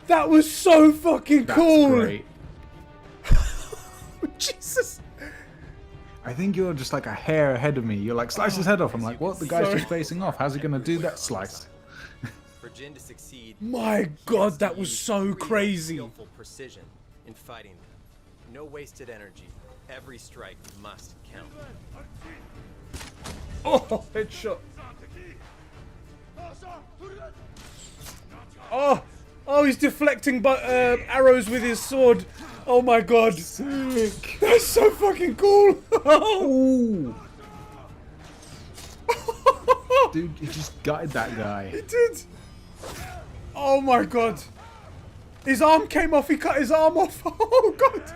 That was so fucking That's cool! great. Jesus! I think you're just like a hair ahead of me. You're like, slice his head off. I'm like, what? The guy's Sorry. just facing off. How's he gonna do that slice? For Jin to succeed, My he has god, to that was use so real crazy! skillful precision in fighting them. No wasted energy. Every strike must count. Oh, headshot! Oh! Oh, he's deflecting arrows with his sword. Oh my god. Sick. That's so fucking cool. Ooh. Dude, you just gutted that guy. He did. Oh my god. His arm came off. He cut his arm off. Oh god.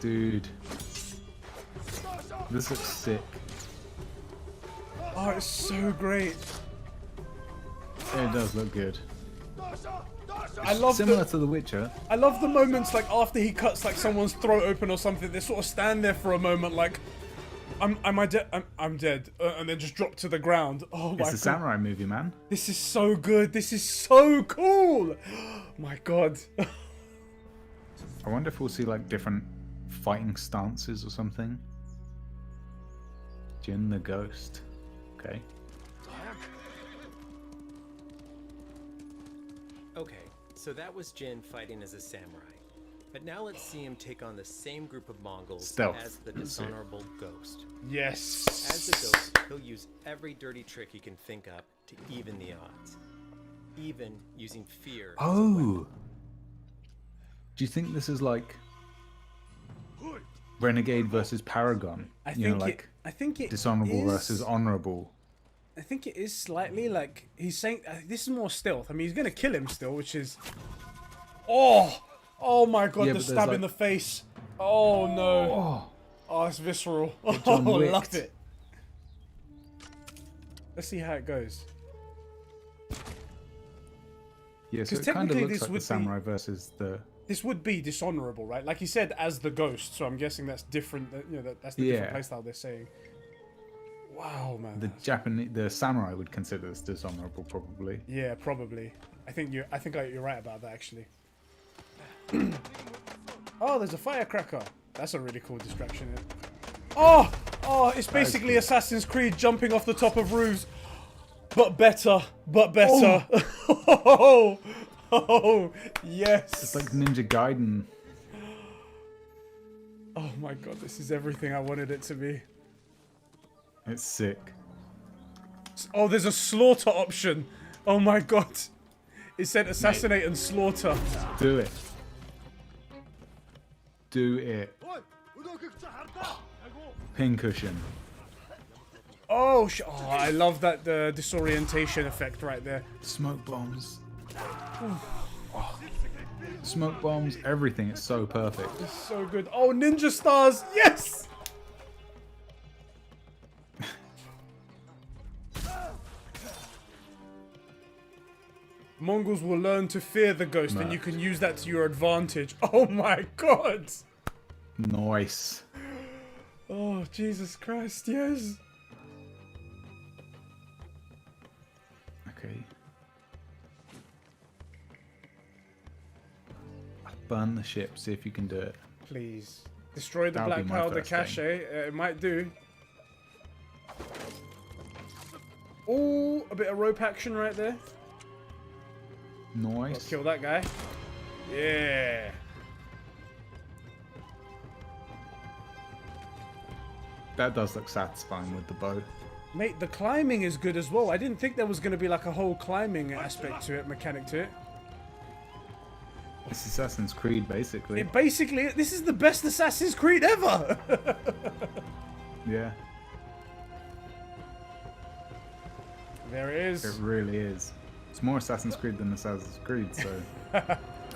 Dude. This looks sick. Oh, it's so great. It does look good. I love Similar to The Witcher. I love the moments like after he cuts like someone's throat open or something. They sort of stand there for a moment like, am I dead? I'm dead, and then just drop to the ground. Oh my It's a god. samurai movie, man. This is so good. This is so cool. My god. I wonder if we'll see like different fighting stances or something. Jin the Ghost. Okay. Okay, so that was Jin fighting as a samurai. But now let's see him take on the same group of Mongols Stealth. as the dishonorable Ghost. Yes. As the Ghost, he'll use every dirty trick he can think up to even the odds. Even using fear as a weapon. Oh. Do you think this is like Renegade versus Paragon? I You know, think like I think it dishonorable is- versus honorable. I think it is slightly like he's saying this is more stealth. I mean, he's gonna kill him still, which is. Oh my god! Yeah, The but there's, stab in like- the face. Oh no! Oh, Oh, it's visceral. John Oh, Wick. love it. Let's see how it goes. yeah. So 'Cause it kind of technically looks this like would the be- samurai versus the. This would be dishonorable, right? Like he said, as the ghost. So I'm guessing that's different. You know, that's the different Yeah. playstyle they're saying. Wow, man. The the samurai would consider this dishonorable, probably. Yeah, probably. I think you're right about that actually. Oh, there's a firecracker. That's a really cool distraction. Oh, it's basically cool. Assassin's Creed jumping off the top of roofs, but better, Oh, oh yes. It's like Ninja Gaiden. Oh my god, this is everything I wanted it to be. It's sick. Oh, there's a slaughter option. Oh my god. It said assassinate and slaughter. Do it. Do it. Pincushion. Oh, oh, I love that disorientation effect right there. Smoke bombs. Oh. Smoke bombs, everything. It's so perfect. It's so good. Oh, ninja stars. Yes. Mongols will learn to fear the ghost, and you can use that to your advantage. Oh my god. Nice. Oh, Jesus Christ, yes. Okay. Burn the ship, see if you can do it. Please. Destroy the That'll be black my powder first cache. thing. It might do. Oh, a bit of rope action right there. Nice. Let's kill that guy. Yeah. That does look satisfying with the bow. Mate, the climbing is good as well. I didn't think there was going to be like a whole climbing aspect to it, mechanic to it. It's Assassin's Creed, basically. This is the best Assassin's Creed ever. Yeah. There it is. It really is. It's more Assassin's Creed than Assassin's Creed, so...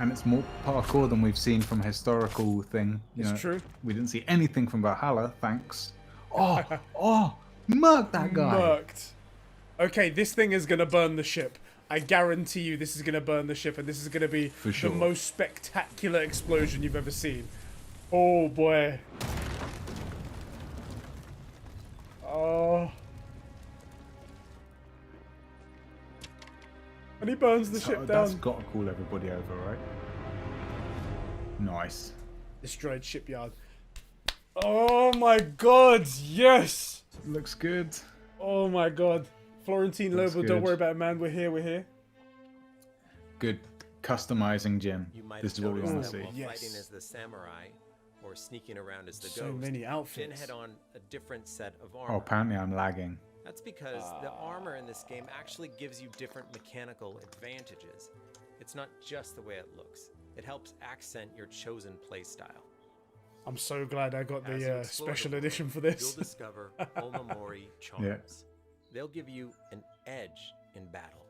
And it's more parkour than we've seen from historical thing. You know, It's true. We didn't see anything from Valhalla, thanks. Oh, murk that guy. Murked. Okay, this thing is going to burn the ship. I guarantee you this is going to burn the ship, and this is going to be For sure. the most spectacular explosion you've ever seen. Oh, boy. Oh. And he burns the ship That's down. got to call everybody over, right? Nice. Destroyed shipyard. Oh my god, yes! Looks good. Oh my god. Florentine Looks Lobo, don't good. worry about it, man. We're here, we're here. Good customizing, Jim. You might This is have what we want to noticed that see. while Yes. fighting as the samurai or sneaking around as the So ghost, many Jin outfits. had on a different set of Oh, armor. apparently I'm lagging. That's because the armor in this game actually gives you different mechanical advantages. It's not just the way it looks. It helps accent your chosen playstyle. I'm so glad I got As you the explore special the world, edition for You'll this. discover Omamori charms. They'll give you an edge in battle.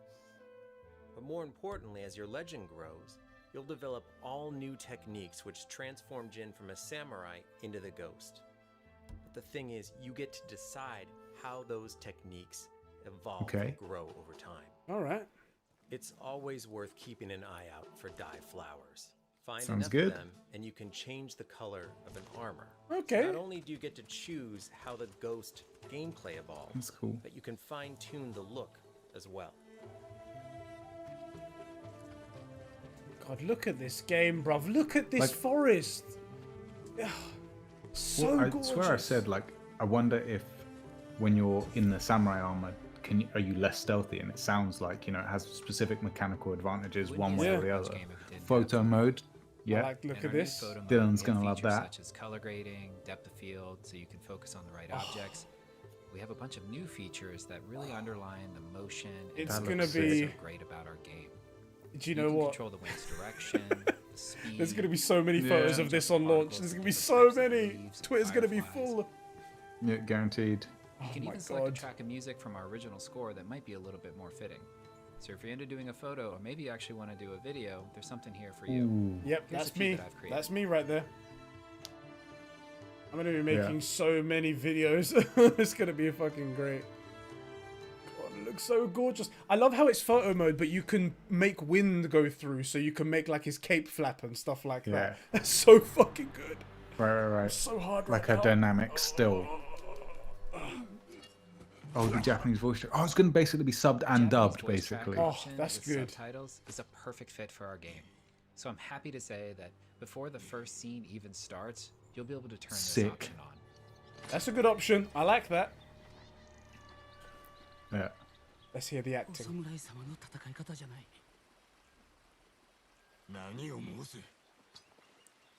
But more importantly, as your legend grows, you'll develop all new techniques which transform Jin from a samurai into the ghost. But the thing is, you get to decide how those techniques evolve and grow over time. Alright. It's always worth keeping an eye out for dye flowers. Find Sounds enough good. of them, and you can change the color of an armor. Okay. Not only do you get to choose how the ghost gameplay evolves, That's cool. but you can fine-tune the look as well. God, look at this game, bruv. Look at this Like- forest. Ugh, so Well, I gorgeous. swear I said, like, I wonder if when you're in the samurai armor, are you less stealthy? And it sounds like, you know, it has specific mechanical advantages one way or the other. Photo mode, yeah. Look In at our new this. photo mode, Dylan's we have gonna love features that. Such as color grading, depth of field, so you can focus on the right objects. We have a bunch of new features that really underline the motion. And It's what gonna makes be- so great about our game. Do you You know can what? control the wind's direction, the speed. There's gonna be so many photos Yeah. of this on launch. There's gonna be so many. Twitter's gonna be full. Yeah, guaranteed. You can Oh my even select a God. track of music from our original score that might be a little bit more fitting. So if you're into doing a photo, or maybe you actually want to do a video, there's something here for you. Ooh. Yep, Here's that's a few me. that I've created. That's me right there. I'm gonna be making Yeah. so many videos. It's gonna be fucking great. God, it looks so gorgeous. I love how it's photo mode, but you can make wind go through, so you can make like his cape flap and stuff like that. Yeah. That's so fucking good. Right. It's so hard Like right a now. dynamic still. Oh, the Japanese voice track. Oh, it's going to basically be subbed and Japanese dubbed, voice track basically. Oh, option that's with good. Subtitles is a perfect fit for our game. So I'm happy to say that before the first scene even starts, you'll be able to turn this Sick. option on. That's a good option. I like that. Yeah. Let's hear the acting. 侍様の戦い方じゃない。何を申す。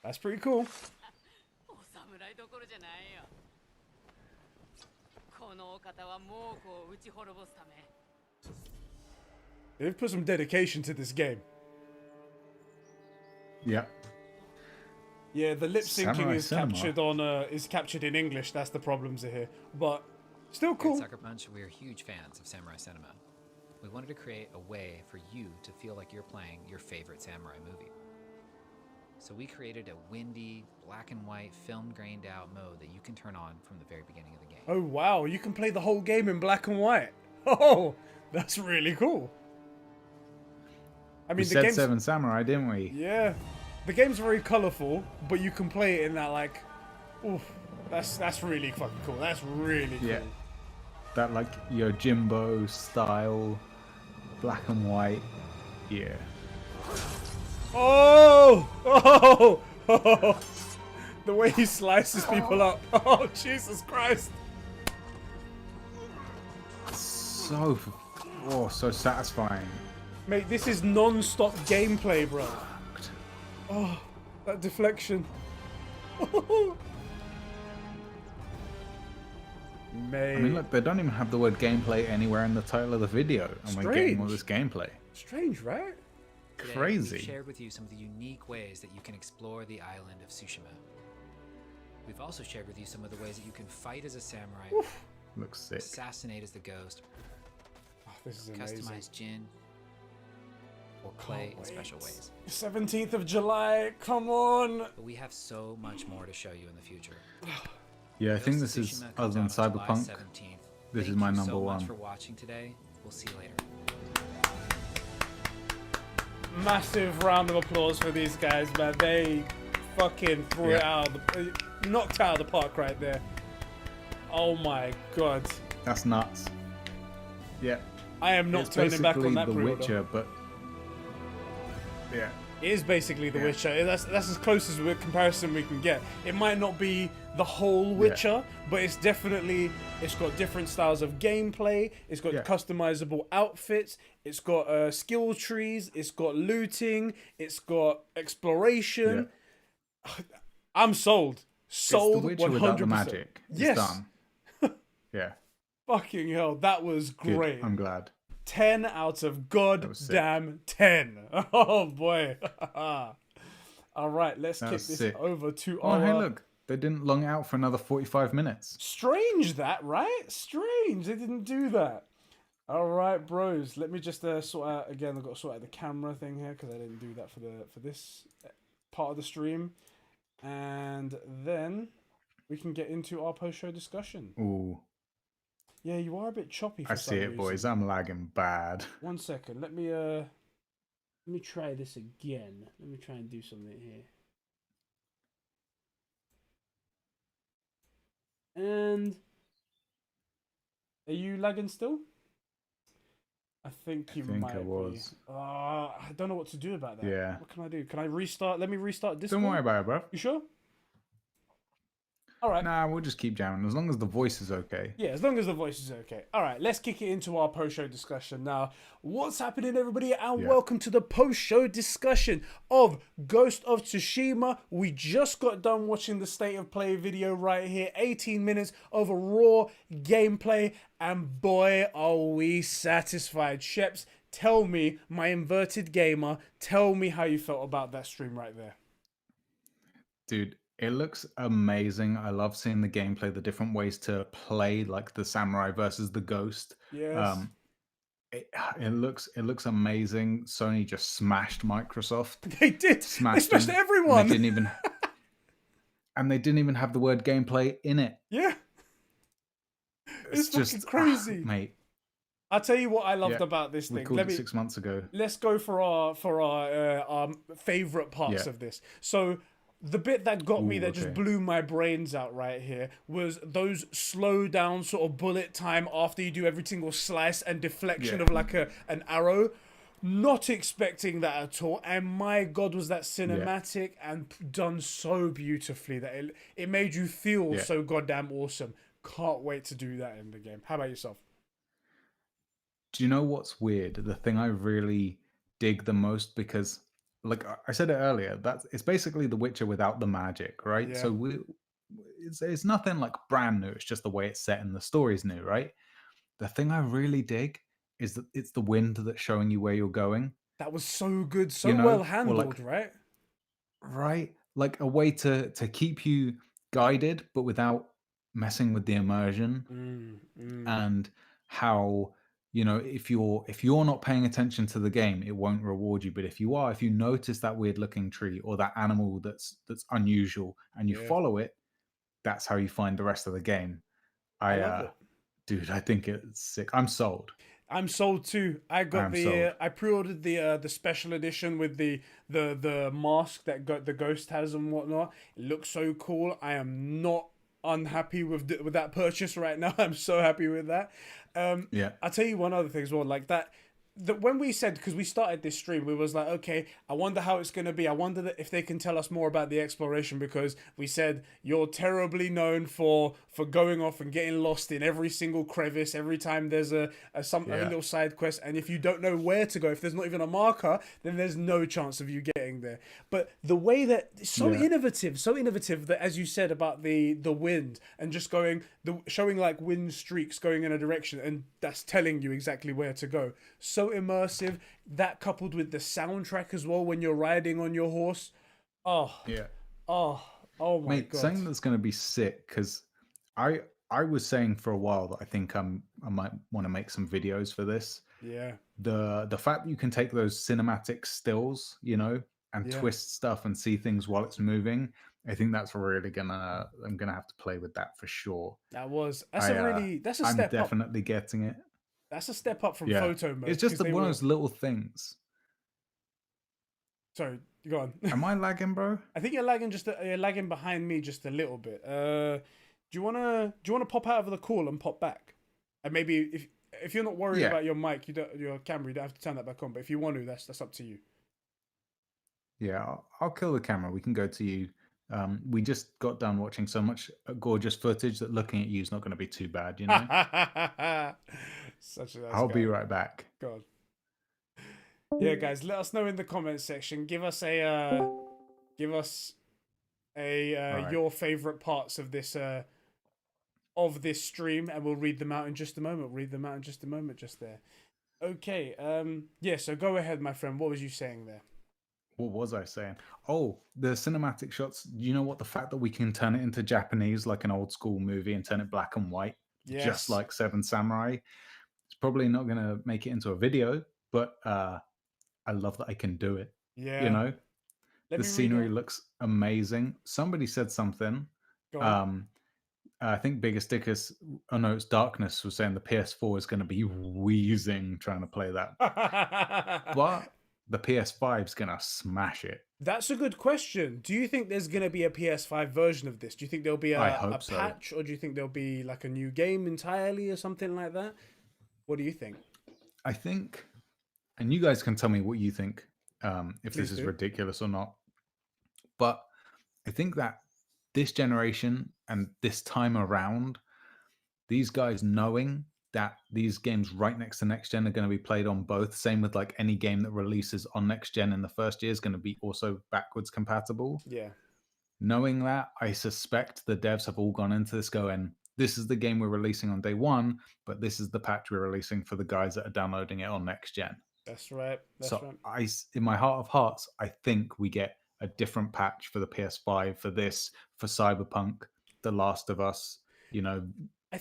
That's pretty cool. お侍侍どころじゃないよ。このお方は猛虎を打ち滅ぼすため。 They've put some dedication to this game. Yeah. Yeah, the lip syncing Samurai is cinema. captured in English. That's the problems here, but still Here at cool. Sucker Punch, we are huge fans of samurai cinema. We wanted to create a way for you to feel like you're playing your favorite samurai movie. So we created a windy, black and white, film grained out mode that you can turn on from the very beginning of the game. Oh wow, you can play the whole game in black and white. Oh, that's really cool. I mean, We the said game's, Seven Samurai, didn't we? yeah, the game's very colorful, but you can play it in that like, oof, that's really fucking cool. That's really cool. Yeah. That like Yojimbo style, black and white. Yeah. Oh! Oh! Oh! The way he slices people up. Oh, Jesus Christ. So satisfying. Mate, this is non-stop gameplay, bro. Oh, that deflection. Mate. I mean, look, they don't even have the word gameplay anywhere in the title of the video, and we're getting all this gameplay. Strange, right? Today, Crazy. We've shared with you some of the unique ways that you can explore the island of Tsushima. We've also shared with you some of the ways that you can fight as a samurai, Looks sick. assassinate as the ghost, Oh, this is amazing. customize Jin, or play in special ways. 17th of July, come on. But we have so much more to show you in the future. Yeah, I think Ghost this of is, Tsushima other comes than out on July Cyberpunk, 17th. this is Thank my you number so one. much for watching today. We'll see you later. Massive round of applause for these guys, man. They fucking threw it out of the, knocked out of the park right there. Oh my god. That's nuts. Yeah. I am not It's turning back on basically that The pre-order. Witcher, but yeah. It is basically The Yeah. Witcher. That's as close as a comparison we can get. It might not be the whole Witcher, but it's definitely, it's got different styles of gameplay. It's got customizable outfits. It's got skill trees. It's got looting. It's got exploration. I'm sold. Sold. It's The Witcher 100%. without the magic. It's Yes. done. Yeah. Fucking hell, that was Good. great. I'm glad. 10 out of was sick. goddamn 10. Oh boy. All right, let's That kick was this sick. over to Oh, our... hey, look. They didn't long out for another 45 minutes. Strange that, right? Strange. They didn't do that. All right, bros. Let me just sort out again. I've got to sort out the camera thing here because I didn't do that for this part of the stream, and then we can get into our post-show discussion. Ooh. Yeah, you are a bit choppy. For I some see it, reason. boys. I'm lagging bad. 1 second. Let me try this again. Let me try and do something here. And are you lagging still? I think you might I was. be. I don't know what to do about that. Yeah. What can I do? Can I restart? Let me restart Discord. Don't worry about it, bro. You sure? All right. Nah, we'll just keep jamming as long as the voice is okay. Yeah, as long as the voice is okay. All right, let's kick it into our post-show discussion now. What's happening, everybody? And welcome to the post-show discussion of Ghost of Tsushima. We just got done watching the state of play video right here. 18 minutes of raw gameplay, and boy, are we satisfied. Sheps, tell me, my inverted gamer, tell me how you felt about that stream right there. Dude, it looks amazing. I love seeing the gameplay, the different ways to play, like the samurai versus the ghost. Yes. It looks amazing. Sony just smashed Microsoft. They did. They smashed them, everyone. And they didn't even have the word gameplay in it. Yeah. It's fucking crazy. Mate. I'll tell you what I loved about this We thing. called it 6 months ago. Let's go for our favorite parts of this. So the bit that got me, that just blew my brains out right here, was those slow down sort of bullet time after you do every single slice and deflection of like an arrow. Not expecting that at all, and my god, was that cinematic and done so beautifully that it made you feel so goddamn awesome. Can't wait to do that in the game. How about yourself? Do you know what's weird? The thing I really dig the most, because like I said it earlier, it's basically The Witcher without the magic, right? Yeah. So it's nothing like brand new. It's just the way it's set and the story's new, right? The thing I really dig is that it's the wind that's showing you where you're going. That was so good, You so know, well or handled, like right? right, like a way to keep you guided, but without messing with the immersion. And how, you know, if you're not paying attention to the game, it won't reward you. But if you are, if you notice that weird looking tree or that animal that's unusual and you Yeah. follow it, that's how you find the rest of the game. I love it. Dude, I think it's sick. I'm sold. I'm sold too. I got I'm sold. I pre-ordered the special edition with the mask that the ghost has and whatnot. It looks so cool. I am not unhappy with that purchase right now. I'm so happy with that. Yeah. I'll tell you one other thing as well. Like that when we said, because we started this stream, we was like, okay, I wonder how it's going to be. I wonder if they can tell us more about the exploration, because we said you're terribly known for going off and getting lost in every single crevice every time there's a little side quest, and if you don't know where to go, if there's not even a marker, then there's no chance of you getting there. But the way that it's so innovative that, as you said about the wind and just showing like wind streaks going in a direction, and that's telling you exactly where to go. So immersive. That coupled with the soundtrack as well when you're riding on your horse. Oh my Mate, god. something that's going to be sick, because I was saying for a while that I think I might want to make some videos for this. Yeah. The fact that you can take those cinematic stills, you know, and twist stuff and see things while it's moving, I think that's really I'm gonna have to play with that for sure. That's a step up. I'm definitely getting it. That's a step up from photo mode. It's just one of those little things. Sorry, go on. Am I lagging, bro? I think you're lagging behind me just a little bit. Do you wanna pop out of the call and pop back? And maybe if you're not worried about your mic, your camera, you don't have to turn that back on. But if you want to, that's up to you. Yeah, I'll kill the camera. We can go to you. We just got done watching so much gorgeous footage that looking at you is not going to be too bad, you know? Such a nice I'll guy. be right back. God. Yeah, guys, let us know in the comments section. Give us your favorite parts of this stream, and we'll read them out in just a moment. Just there. Okay. Yeah. So go ahead, my friend. What was you saying there? What was I saying? Oh, the cinematic shots. You know what? The fact that we can turn it into Japanese like an old school movie and turn it black and white, just like Seven Samurai. It's probably not going to make it into a video, but I love that I can do it. Yeah. You know, the scenery looks amazing. Somebody said something. I think Biggest Dickus, oh no, it's Darkness, was saying the PS4 is going to be wheezing trying to play that. But the PS5 is going to smash it. That's a good question. Do you think there's going to be a PS5 version of this? Do you think there'll be a patch, or do you think there'll be like a new game entirely or something like that? What do you think? I think, and you guys can tell me what you think, if Please this is do. ridiculous or not. But I think that this generation and this time around, these guys knowing that these games right next to next gen are going to be played on both. Same with like any game that releases on next gen in the first year is going to be also backwards compatible. Yeah. Knowing that, I suspect the devs have all gone into this going, this is the game we're releasing on day one, but this is the patch we're releasing for the guys that are downloading it on next gen. That's right. In my heart of hearts, I think we get a different patch for the PS5 for this, for Cyberpunk, The Last of Us, you know,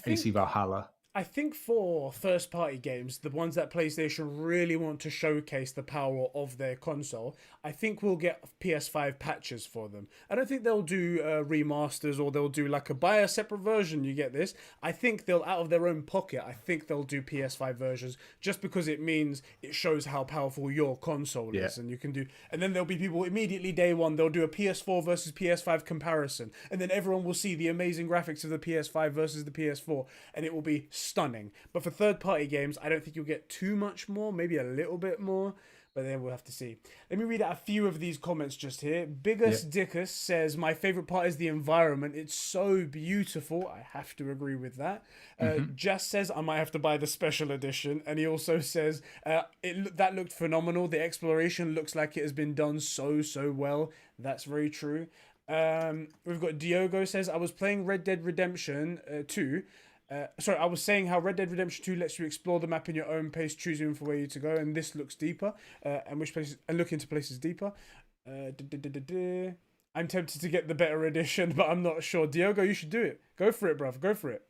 AC Valhalla. I think for first-party games, the ones that PlayStation really want to showcase the power of their console, I think we'll get PS5 patches for them. I don't think they'll do remasters, or they'll do like buy a separate version, you get this. I think they'll, out of their own pocket, I think they'll do PS5 versions, just because it means it shows how powerful your console is. And you can do, and then there'll be people immediately day one, they'll do a PS4 versus PS5 comparison, and then everyone will see the amazing graphics of the PS5 versus the PS4, and it will be stunning. But for third-party games, I don't think you'll get too much more, maybe a little bit more, but then we'll have to see. Let me read out a few of these comments just here. Biggest Dickus says, my favorite part is the environment. It's so beautiful. I have to agree with that. Just says, I might have to buy the special edition. And he also says, that looked phenomenal. The exploration looks like it has been done so well. That's very true. We've got Diogo says, I was playing Red Dead Redemption 2. I was saying how Red Dead Redemption 2 lets you explore the map in your own pace, choosing for where you to go, and this looks deeper, and look into places deeper. I'm tempted to get the better edition, but I'm not sure. Diogo, you should do it. Go for it, bruv. Go for it.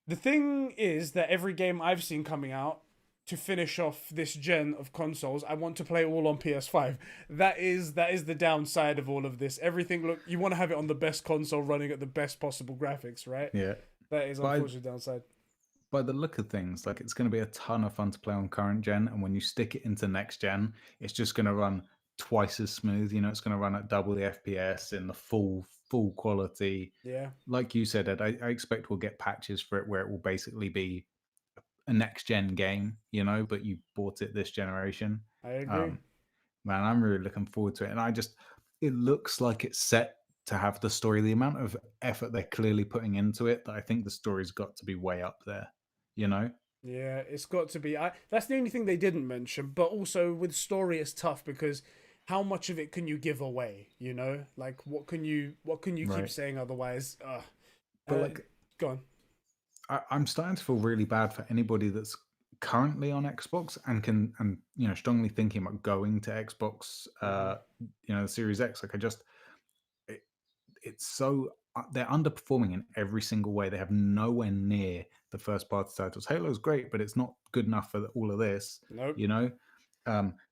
The thing is that every game I've seen coming out to finish off this gen of consoles, I want to play all on PS5. That is the downside of all of this. Everything you want to have it on the best console running at the best possible graphics, right? Yeah. That is unfortunately the downside. By the look of things, like it's going to be a ton of fun to play on current gen, and when you stick it into next gen, it's just going to run twice as smooth. You know, it's going to run at double the FPS in the full quality. Yeah. Like you said, Ed, I expect we'll get patches for it where it will basically be a next gen game, you know, but you bought it this generation. I agree. Man, I'm really looking forward to it. And it looks like it's set to have the story, the amount of effort they're clearly putting into it, that I think the story's got to be way up there, you know? Yeah, it's got to be. That's the only thing they didn't mention, but also with story it's tough because how much of it can you give away, you know? Like what can you keep saying otherwise? But go on. I'm starting to feel really bad for anybody that's currently on Xbox and you know, strongly thinking about going to Xbox you know, the Series X. Like it's so they're underperforming in every single way. They have nowhere near the first party titles. Halo's great, but it's not good enough for all of this. Nope. You know,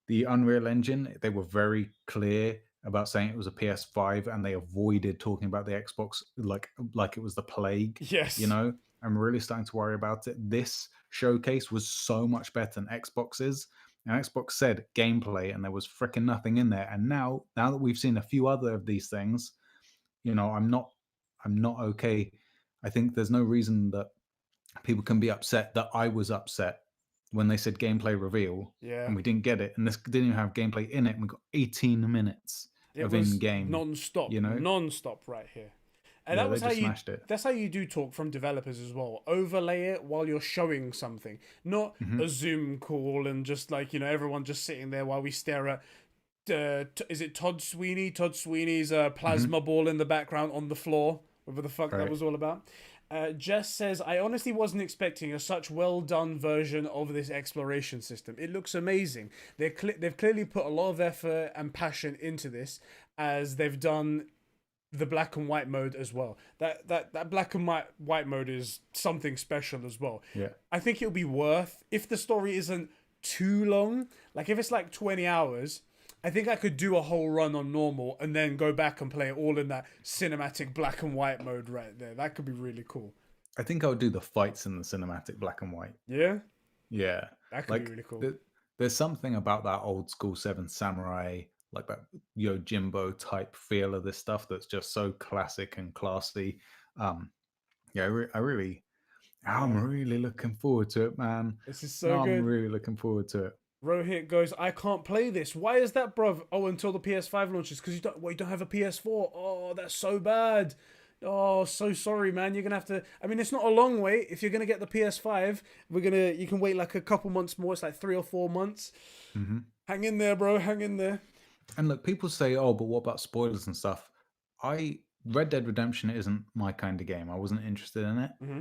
the Unreal Engine, they were very clear about saying it was a PS5, and they avoided talking about the Xbox like it was the plague. Yes. You know, I'm really starting to worry about it. This showcase was so much better than Xbox's. And Xbox said gameplay, and there was freaking nothing in there. And now that we've seen a few other of these things, you know, I'm not okay. I think there's no reason that people can be upset that I was upset when they said gameplay reveal, and we didn't get it, and this didn't even have gameplay in it, and we got 18 minutes of in-game non-stop, you know, non-stop right here. And that was how smashed it. That's how you do talk from developers as well. Overlay it while you're showing something, not a Zoom call and just like, you know, everyone just sitting there while we stare at. Is it Todd Sweeney? Todd Sweeney's plasma ball in the background on the floor. Whatever the fuck that was all about. Jess says, I honestly wasn't expecting a such well done version of this exploration system. It looks amazing. They've clearly put a lot of effort and passion into this, as they've done the black and white mode as well. That black and white mode is something special as well. Yeah. I think it'll be worth, if the story isn't too long, like if it's like 20 hours, I think I could do a whole run on normal and then go back and play it all in that cinematic black and white mode right there. That could be really cool. I think I'll do the fights in the cinematic black and white. Yeah? Yeah. That could be really cool. There's something about that old school Seven Samurai, like that Yojimbo type feel of this stuff that's just so classic and classy. I'm really looking forward to it, man. This is so good. I'm really looking forward to it. Rohit goes, I can't play this. Why is that, bruv? Oh, until the PS5 launches, because you don't have a PS4. Oh, that's so bad. Oh, so sorry, man. You're gonna have to. I mean, it's not a long wait. If you're gonna get the PS5, you can wait like a couple months more. It's like 3 or 4 months. Mm-hmm. Hang in there, bro. Hang in there. And look, people say, oh, but what about spoilers and stuff? Red Dead Redemption isn't my kind of game. I wasn't interested in it. Mm-hmm.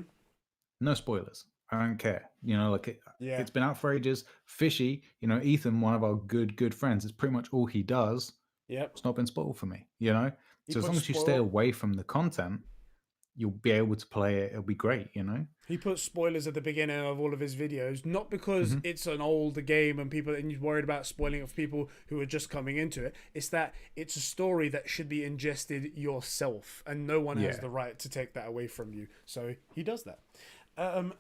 No spoilers. I don't care. You know, like it's been out for ages. Fishy, you know, Ethan, one of our good friends, it's pretty much all he does. Yep. It's not been spoiled for me, you know? So as long as you stay away from the content, you'll be able to play it. It'll be great, you know? He puts spoilers at the beginning of all of his videos, not because it's an older game and he's worried about spoiling it for people who are just coming into it. It's that it's a story that should be ingested yourself, and no one has the right to take that away from you. So he does that.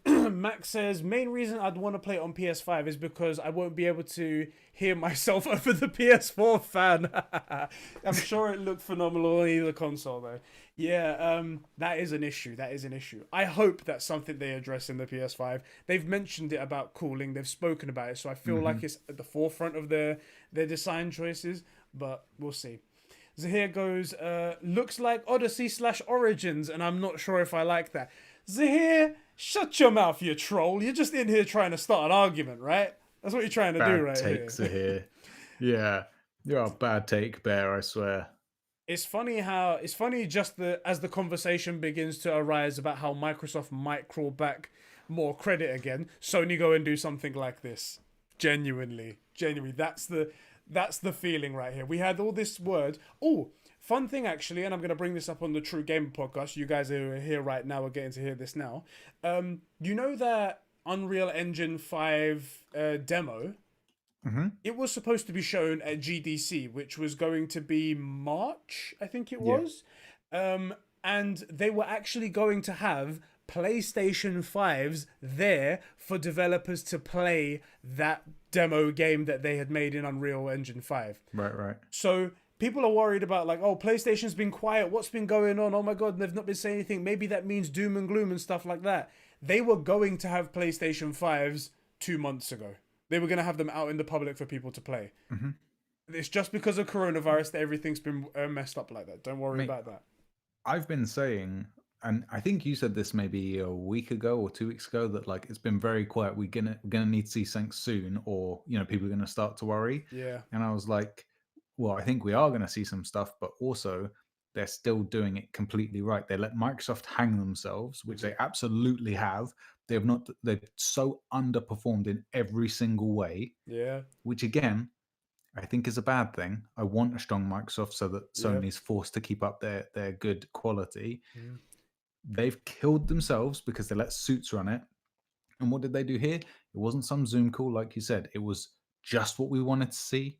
Max says, main reason I'd want to play it on PS5 is because I won't be able to hear myself over the PS4 fan. I'm sure it looked phenomenal on either console though. Yeah, that is an issue. I hope that's something they address in the PS5. They've mentioned it about cooling. They've spoken about it. So I feel like it's at the forefront of their design choices, but we'll see. Zahir goes, looks like Odyssey/Origins, and I'm not sure if I like that. Zahir, shut your mouth, you troll. You're just in here trying to start an argument, right? That's what you're trying to do right here. Bad takes, Zahir. Yeah, you're a bad take bear, I swear. It's funny just as the conversation begins to arise about how Microsoft might crawl back more credit again, Sony go and do something like this. Genuinely, that's the feeling right here. We had all this word. Oh, fun thing actually, and I'm gonna bring this up on the True Gamer podcast. You guys who are here right now are getting to hear this now. You know that Unreal Engine 5 demo? It was supposed to be shown at GDC, which was going to be March, I think it was. And they were actually going to have PlayStation 5s there for developers to play that demo game that they had made in Unreal Engine 5. Right. So people are worried about like, oh, PlayStation's been quiet. What's been going on? Oh my God, they've not been saying anything. Maybe that means doom and gloom and stuff like that. They were going to have PlayStation 5s 2 months ago. They were going to have them out in the public for people to play. It's just because of coronavirus that everything's been messed up like that. Don't worry about that. I've been saying, and I think you said this maybe a week ago or 2 weeks ago, that like it's been very quiet. We're gonna need to see something soon, or people are gonna start to worry. Yeah. And I was like, well, I think we are gonna see some stuff, but also they're still doing it completely right. They let Microsoft hang themselves, which they absolutely have. They've so underperformed in every single way. Yeah. Which again, I think is a bad thing. I want a strong Microsoft so that Sony's forced to keep up their good quality. They've killed themselves because they let Suits run it. And what did they do here? It wasn't some Zoom call, like you said. It was just what we wanted to see.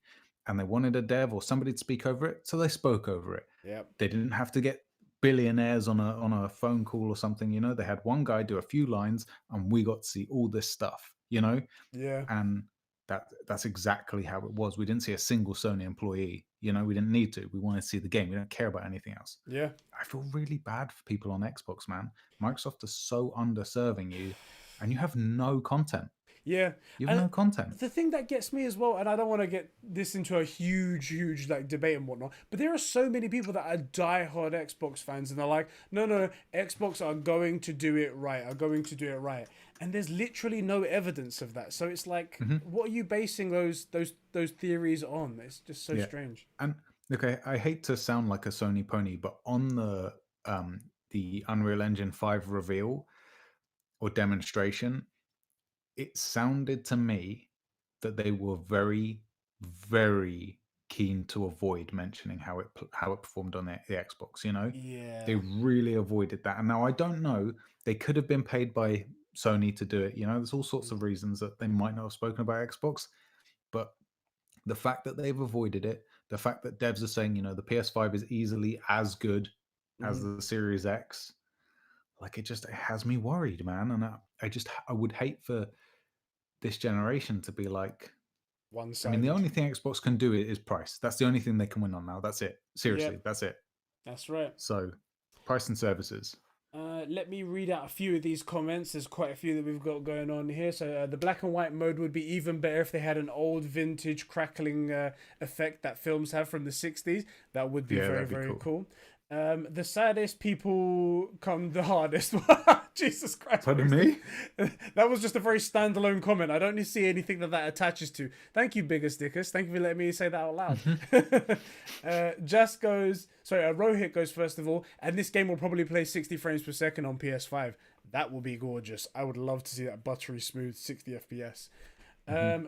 And they wanted a dev or somebody to speak over it, so they spoke over it. Yep. They didn't have to get billionaires on a phone call or something. They had one guy do a few lines, and we got to see all this stuff. Yeah. And that's exactly how it was. We didn't see a single Sony employee. We didn't need to. We wanted to see the game. We don't care about anything else. Yeah. I feel really bad for people on Xbox, man. Microsoft is so underserving you, and you have no content. Yeah. You have no content. The thing that gets me as well, and I don't want to get this into a huge like debate and whatnot, but there are so many people that are diehard Xbox fans, and they're like, no, Xbox are going to do it right, and there's literally no evidence of that. So it's like, what are you basing those theories on? It's just so strange. And okay, I hate to sound like a Sony pony, but on the Unreal Engine 5 reveal or demonstration, it sounded to me that they were very, very keen to avoid mentioning how it performed on the Xbox. Yeah. They really avoided that. And now I don't know. They could have been paid by Sony to do it. There's all sorts of reasons that they might not have spoken about Xbox, but the fact that they've avoided it, the fact that devs are saying, the PS5 is easily as good as the Series X, like it has me worried, man. And I would hate for this generation to be like one-sided. I mean, the only thing Xbox can do is price. That's the only thing they can win on now. That's it. Seriously, that's it. That's right. So, price and services. Let me read out a few of these comments. There's quite a few that we've got going on here. So the black and white mode would be even better if they had an old vintage crackling effect that films have from the 60s. That would be very cool. The saddest people come the hardest. Jesus Christ. Pardon me? That was just a very standalone comment. I don't see anything that attaches to. Thank you, Biggest Dickers. Thank you for letting me say that out loud. Rohit goes first of all, and this game will probably play 60 frames per second on PS5. That will be gorgeous. I would love to see that buttery smooth 60 FPS.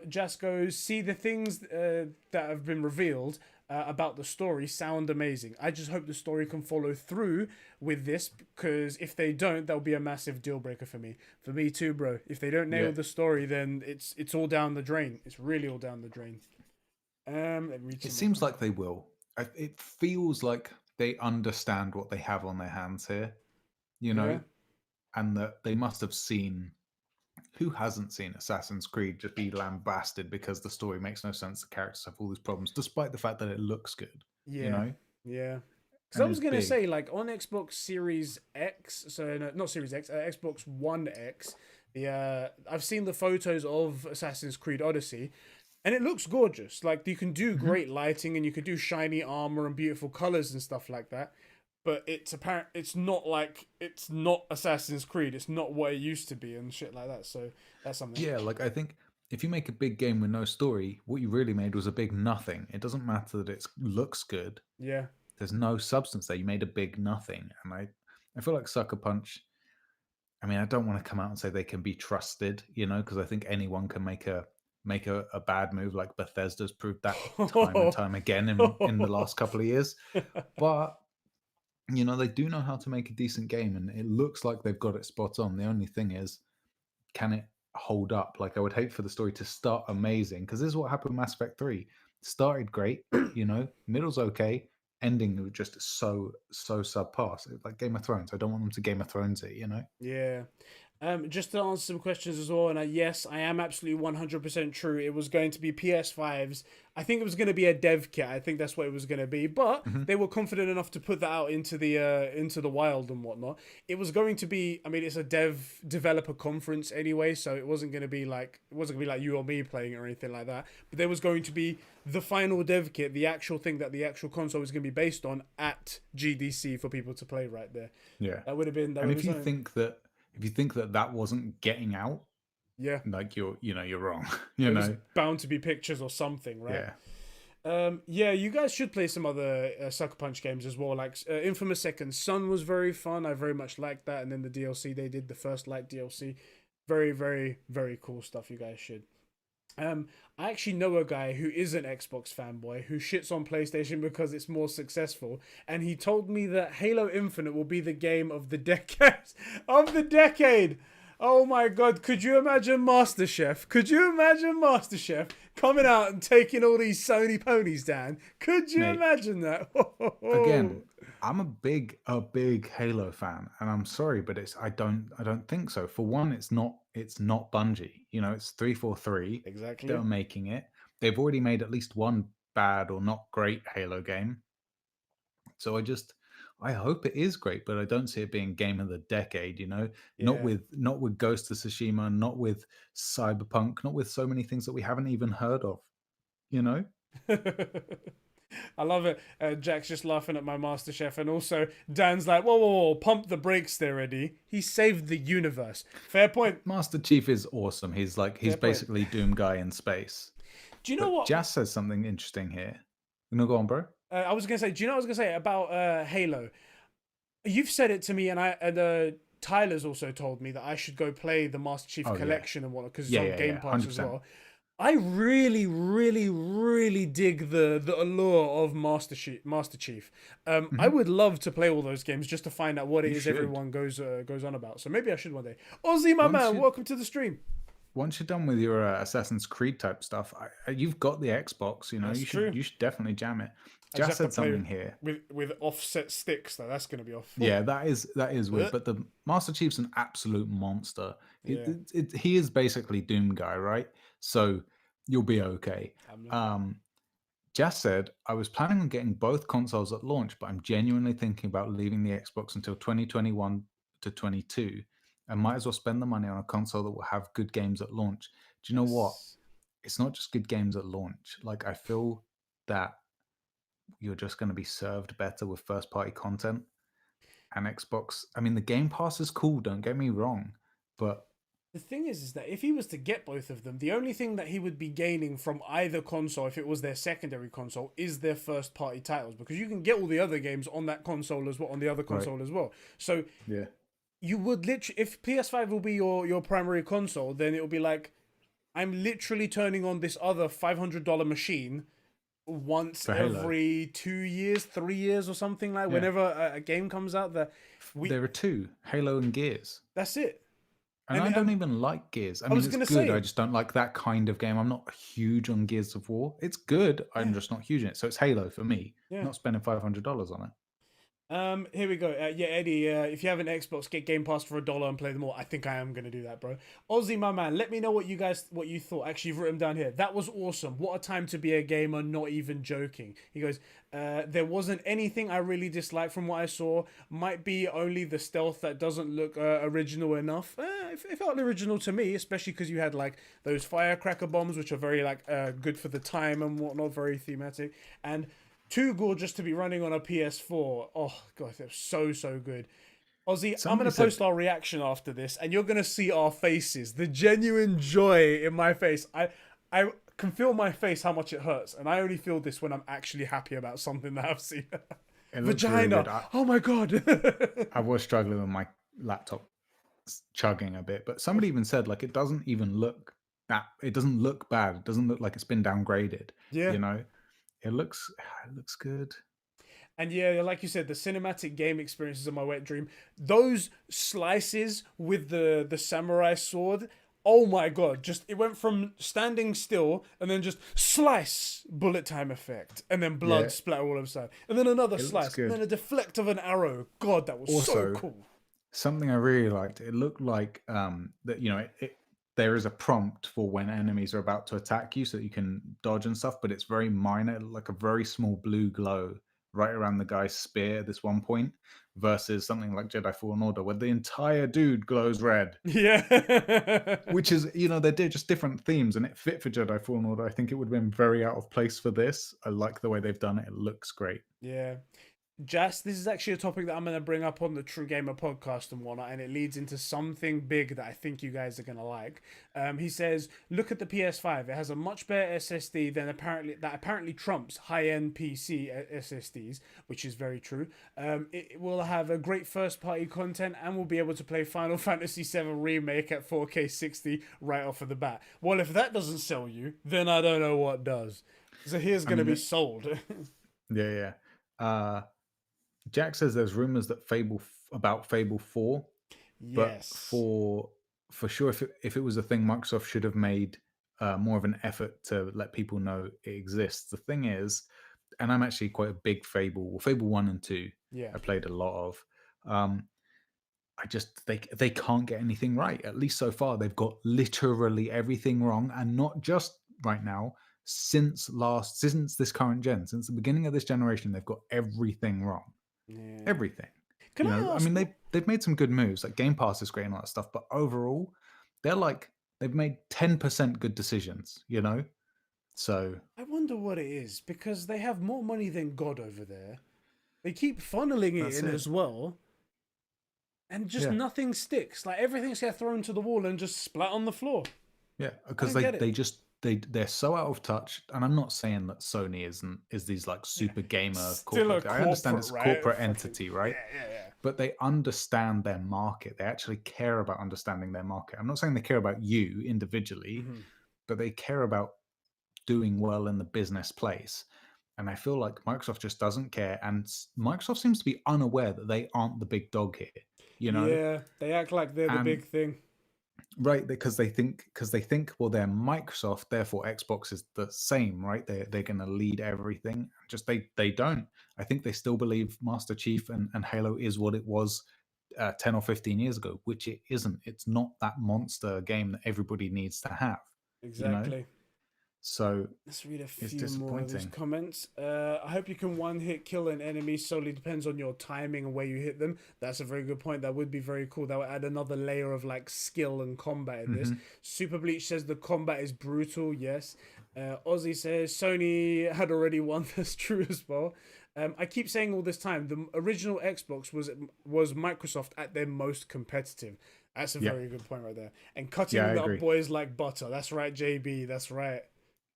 Just goes, see the things that have been revealed about the story sound amazing. I just hope the story can follow through with this, because if they don't, that'll be a massive deal breaker for me. For me too, bro. If they don't nail the story, then it's all down the drain. It's really all down the drain. It seems like they will. It feels like they understand what they have on their hands here, and that they must have seen. Who hasn't seen Assassin's Creed just be lambasted because the story makes no sense? The characters have all these problems, despite the fact that it looks good. Yeah. Because I was going to say, like, on Xbox Series X, not Series X, Xbox One X, I've seen the photos of Assassin's Creed Odyssey, and it looks gorgeous. Like, you can do great lighting, and you can do shiny armor and beautiful colors and stuff like that. But it's not Assassin's Creed. It's not what it used to be and shit like that. So that's something. Yeah, like I think if you make a big game with no story, what you really made was a big nothing. It doesn't matter that it looks good. Yeah. there's no substance there. You made a big nothing, and I feel like Sucker Punch. I mean, I don't want to come out and say they can be trusted, because I think anyone can make a bad move, like Bethesda's proved that time and time again in the last couple of years. But they do know how to make a decent game, and it looks like they've got it spot on. The only thing is, can it hold up? Like, I would hate for the story to start amazing, because this is what happened with Mass Effect 3. Started great, middle's okay, ending was just so subpar. So, like Game of Thrones. I don't want them to Game of Thrones it, Yeah. Just to answer some questions as well, and yes, I am absolutely 100% true. It was going to be PS5s. I think it was going to be a dev kit. I think that's what it was going to be. But they were confident enough to put that out into the wild and whatnot. It was going to be. I mean, it's a developer conference anyway, so it wasn't going to be like you or me playing it or anything like that. But there was going to be the final dev kit, the actual thing that the actual console was going to be based on at GDC for people to play right there. Yeah, that would have been. And if you think that wasn't getting out, yeah, like you're wrong. There's bound to be pictures or something, right? Yeah. You guys should play some other Sucker Punch games as well. Like Infamous Second Son was very fun. I very much liked that. And then the DLC they did, the First Light DLC, very, very, very cool stuff. You guys should. I actually know a guy who is an Xbox fanboy who shits on PlayStation because it's more successful, and he told me that Halo Infinite will be the game of the decade. Oh my god, could you imagine MasterChef? Coming out and taking all these Sony ponies down? Could you imagine that? Again, I'm a big Halo fan, and I'm sorry, but I don't think so. For one, it's not Bungie. It's 343. Exactly. They're making it. They've already made at least one bad or not great Halo game. So I hope it is great, but I don't see it being game of the decade, Not with Ghost of Tsushima, not with Cyberpunk, not with so many things that we haven't even heard of, I love it. Jack's just laughing at my MasterChef, and also Dan's like, whoa, pump the brakes there, Eddie. He saved the universe. Fair point. Master Chief is awesome. He's basically Doom Guy in space. Do you know what? Jazz says something interesting here. Go on, bro. I was gonna say, do you know what I was gonna say about Halo? You've said it to me, and Tyler's also told me that I should go play the Master Chief Collection and whatnot, because it's on Game Pass as well. I really, really, really dig the allure of Master Chief. I would love to play all those games just to find out what it is everyone goes on about. So maybe I should one day. Ozzy, my man, welcome to the stream. Once you're done with your Assassin's Creed type stuff, you've got the Xbox. You should definitely jam it. Jazz said something here with offset sticks though. That's going to be off. Yeah, that is weird. But the Master Chief's an absolute monster. He is basically Doom Guy, right? So you'll be okay. Jazz said, I was planning on getting both consoles at launch, but I'm genuinely thinking about leaving the Xbox until 2021 to 22. I might as well spend the money on a console that will have good games at launch. Do you know what? It's not just good games at launch. Like, I feel that you're just going to be served better with first-party content. And Xbox, I mean, the Game Pass is cool, don't get me wrong, but the thing is that if he was to get both of them, the only thing that he would be gaining from either console, if it was their secondary console, is their first-party titles, because you can get all the other games on that console as well, on the other console as well. So yeah, you would literally, if PS5 will be your primary console, then it will be like, I'm literally turning on this other $500 machine once every 2 years, 3 years, or something like. Whenever a game comes out, there are two, Halo and Gears. That's it. And I don't even like Gears. I mean, it's good. I just don't like that kind of game. I'm not huge on Gears of War. It's good. I'm just not huge in it. So it's Halo for me. Not spending $500 on it. Here we go. Eddie, if you have an Xbox, get Game Pass for $1 and play them all. I think I am going to do that, bro. Ozzy, my man, let me know what you thought. Actually, you've written down here. That was awesome. What a time to be a gamer, not even joking. He goes, there wasn't anything I really disliked from what I saw. Might be only the stealth that doesn't look original enough. It felt original to me, especially because you had like those firecracker bombs, which are very like good for the time and whatnot, very thematic. And too gorgeous to be running on a PS4. Oh, God, they're so good. Ozzy, I'm going to post our reaction after this, and you're going to see our faces. The genuine joy in my face. I can feel my face how much it hurts, and I only feel this when I'm actually happy about something that I've seen. It looks really Vagina. good. Oh my god. I was struggling with my laptop chugging a bit, but somebody even said like it doesn't look bad. It doesn't look like it's been downgraded. Yeah. You know, it looks good. And yeah, like you said, the cinematic game experiences are my wet dream. Those slices with the samurai sword, oh my god, just it went from standing still and then just slice, bullet time effect, and then blood Yeah. splatter all over the side. And then another looks slice, and good. then a deflect of an arrow. God, that was so Also, cool. Something I really liked. It looked like that there is a prompt for when enemies are about to attack you, so that you can dodge and stuff. But it's very minor, like a very small blue glow right around the guy's spear at this one point, versus something like Jedi Fallen Order, where the entire dude glows red. Yeah. Which is, they're just different themes, and it fit for Jedi Fallen Order. I think it would have been very out of place for this. I like the way they've done it. It looks great. Yeah. Jess, this is actually a topic that I'm going to bring up on the True Gamer podcast and whatnot, and it leads into something big that I think you guys are going to like. He says, look at the PS5. It has a much better SSD than apparently trumps high-end PC SSDs, which is very true. It will have a great first-party content and will be able to play Final Fantasy VII Remake at 4K 60 right off of the bat. Well, if that doesn't sell you, then I don't know what does. So here's going to be sold. Yeah. Jack says there's rumors that about Fable 4, but Yes. for sure, if it was a thing, Microsoft should have made more of an effort to let people know it exists. The thing is, and I'm actually quite a big Fable 1 and 2. Yeah. I played a lot of. I just they can't get anything right. At least so far, they've got literally everything wrong, and not just right now. Since this current gen, since the beginning of this generation, they've got everything wrong. Yeah. Everything. Can I ask? I mean, they've made some good moves, like Game Pass is great and all that stuff, but overall, they've made 10% good decisions. So I wonder what it is, because they have more money than God over there. They keep funneling it in as well, and just nothing sticks. Like everything's get thrown to the wall and just splat on the floor. Yeah, because they're so out of touch. And I'm not saying that Sony is these like super gamer corporate. I understand it's a corporate entity, right? Yeah. But they understand their market. They actually care about understanding their market. I'm not saying they care about you individually, but they care about doing well in the business place. And I feel like Microsoft just doesn't care. And Microsoft seems to be unaware that they aren't the big dog here. Yeah, they act like they're the big thing. Right, because they think, well, they're Microsoft, therefore Xbox is the same, right? They're going to lead everything. Just they don't. I think they still believe Master Chief and Halo is what it was 10 or 15 years ago, which it isn't. It's not that monster game that everybody needs to have. Exactly. So let's read a few more of these comments. I hope you can one-hit kill an enemy. Solely depends on your timing and where you hit them. That's a very good point. That would be very cool. That would add another layer of like skill and combat in this. Super Bleach says the combat is brutal. Yes. Ozzy says Sony had already won. That's true as well. I keep saying all this time, the original Xbox was Microsoft at their most competitive. That's a very good point right there. And cutting up boys like butter. That's right, JB. That's right.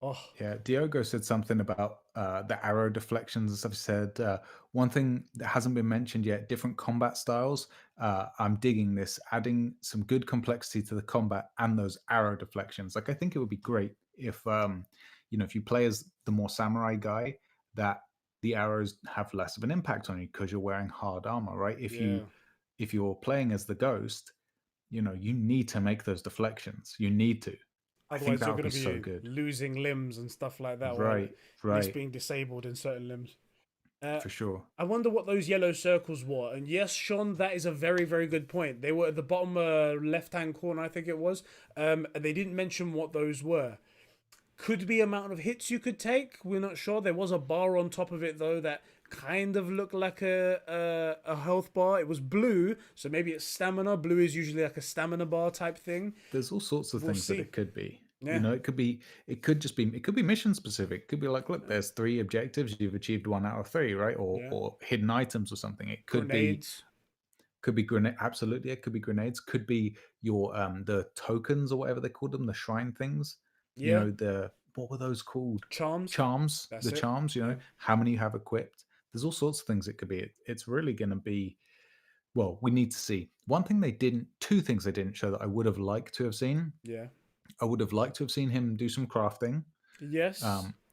Oh. Yeah, Diogo said something about the arrow deflections and stuff. He said one thing that hasn't been mentioned yet: different combat styles. I'm digging this, adding some good complexity to the combat and those arrow deflections. Like I think it would be great if if you play as the more samurai guy, that the arrows have less of an impact on you because you're wearing hard armor, right? If you're playing as the ghost, you need to make those deflections. You need to. Otherwise, you're going to be losing limbs and stuff like that. Right. At least being disabled in certain limbs. For sure. I wonder what those yellow circles were. And yes, Sean, that is a very, very good point. They were at the bottom left-hand corner, I think it was. And they didn't mention what those were. Could be amount of hits you could take. We're not sure. There was a bar on top of it, though, that kind of looked like a health bar. It was blue, so maybe it's stamina. Blue is usually like a stamina bar type thing. There's all sorts of things that it could be. Yeah. It could be mission specific. It could be like, look, there's 3 objectives, you've achieved 1 out of 3, right? Or hidden items or something. It could grenades. Could be grenade. Absolutely, it could be grenades. Could be your the tokens or whatever they call them, the shrine things. Yeah. What were those called? Charms. Charms. That's Charms. How many you have equipped. There's all sorts of things it could be. It's really going to be, well, we need to see. Two things they didn't show that I would have liked to have seen. Yeah. I would have liked to have seen him do some crafting, Yes.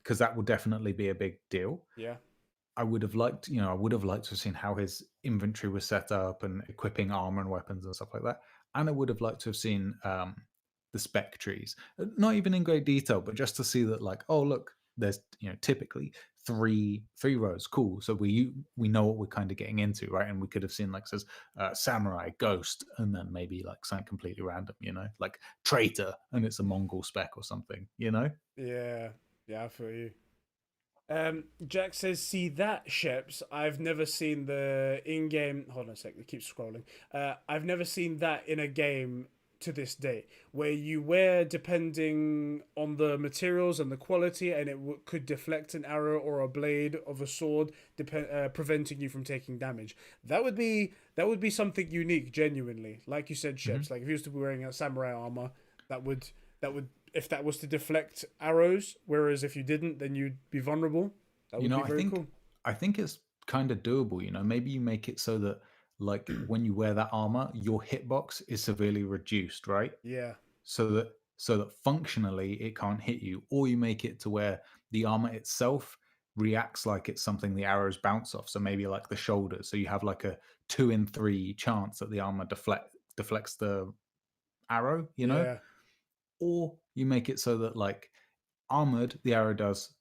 because that would definitely be a big deal. Yeah. I would have liked to have seen how his inventory was set up and equipping armor and weapons and stuff like that. And I would have liked to have seen the spec trees, not even in great detail, but just to see that, like, oh look, there's typically three rows. Cool. So we know what we're kind of getting into, right? And we could have seen, like, says samurai, ghost, and then maybe like something completely random, like traitor, and it's a Mongol spec or something, Yeah. Yeah, I feel you. Jack says, "See that, Sheps? I've never seen the in-game. Hold on a sec. It keeps scrolling. I've never seen that in a game to this day, where you wear depending on the materials and the quality, and it could deflect an arrow or a blade of a sword, preventing you from taking damage. That would be something unique, genuinely. Like you said, Sheps. Like if you was to be wearing a samurai armor, that would if that was to deflect arrows, whereas if you didn't, then you'd be vulnerable. That would be very cool. I think it's kind of doable. Maybe you make it so that, like, when you wear that armor, your hitbox is severely reduced, right? Yeah. So that functionally it can't hit you, or you make it to where the armor itself reacts like it's something the arrows bounce off. So maybe like the shoulders. So you have like a 2 in 3 chance that the armor deflects the arrow. Yeah. Or you make it so that, like, armored, the arrow does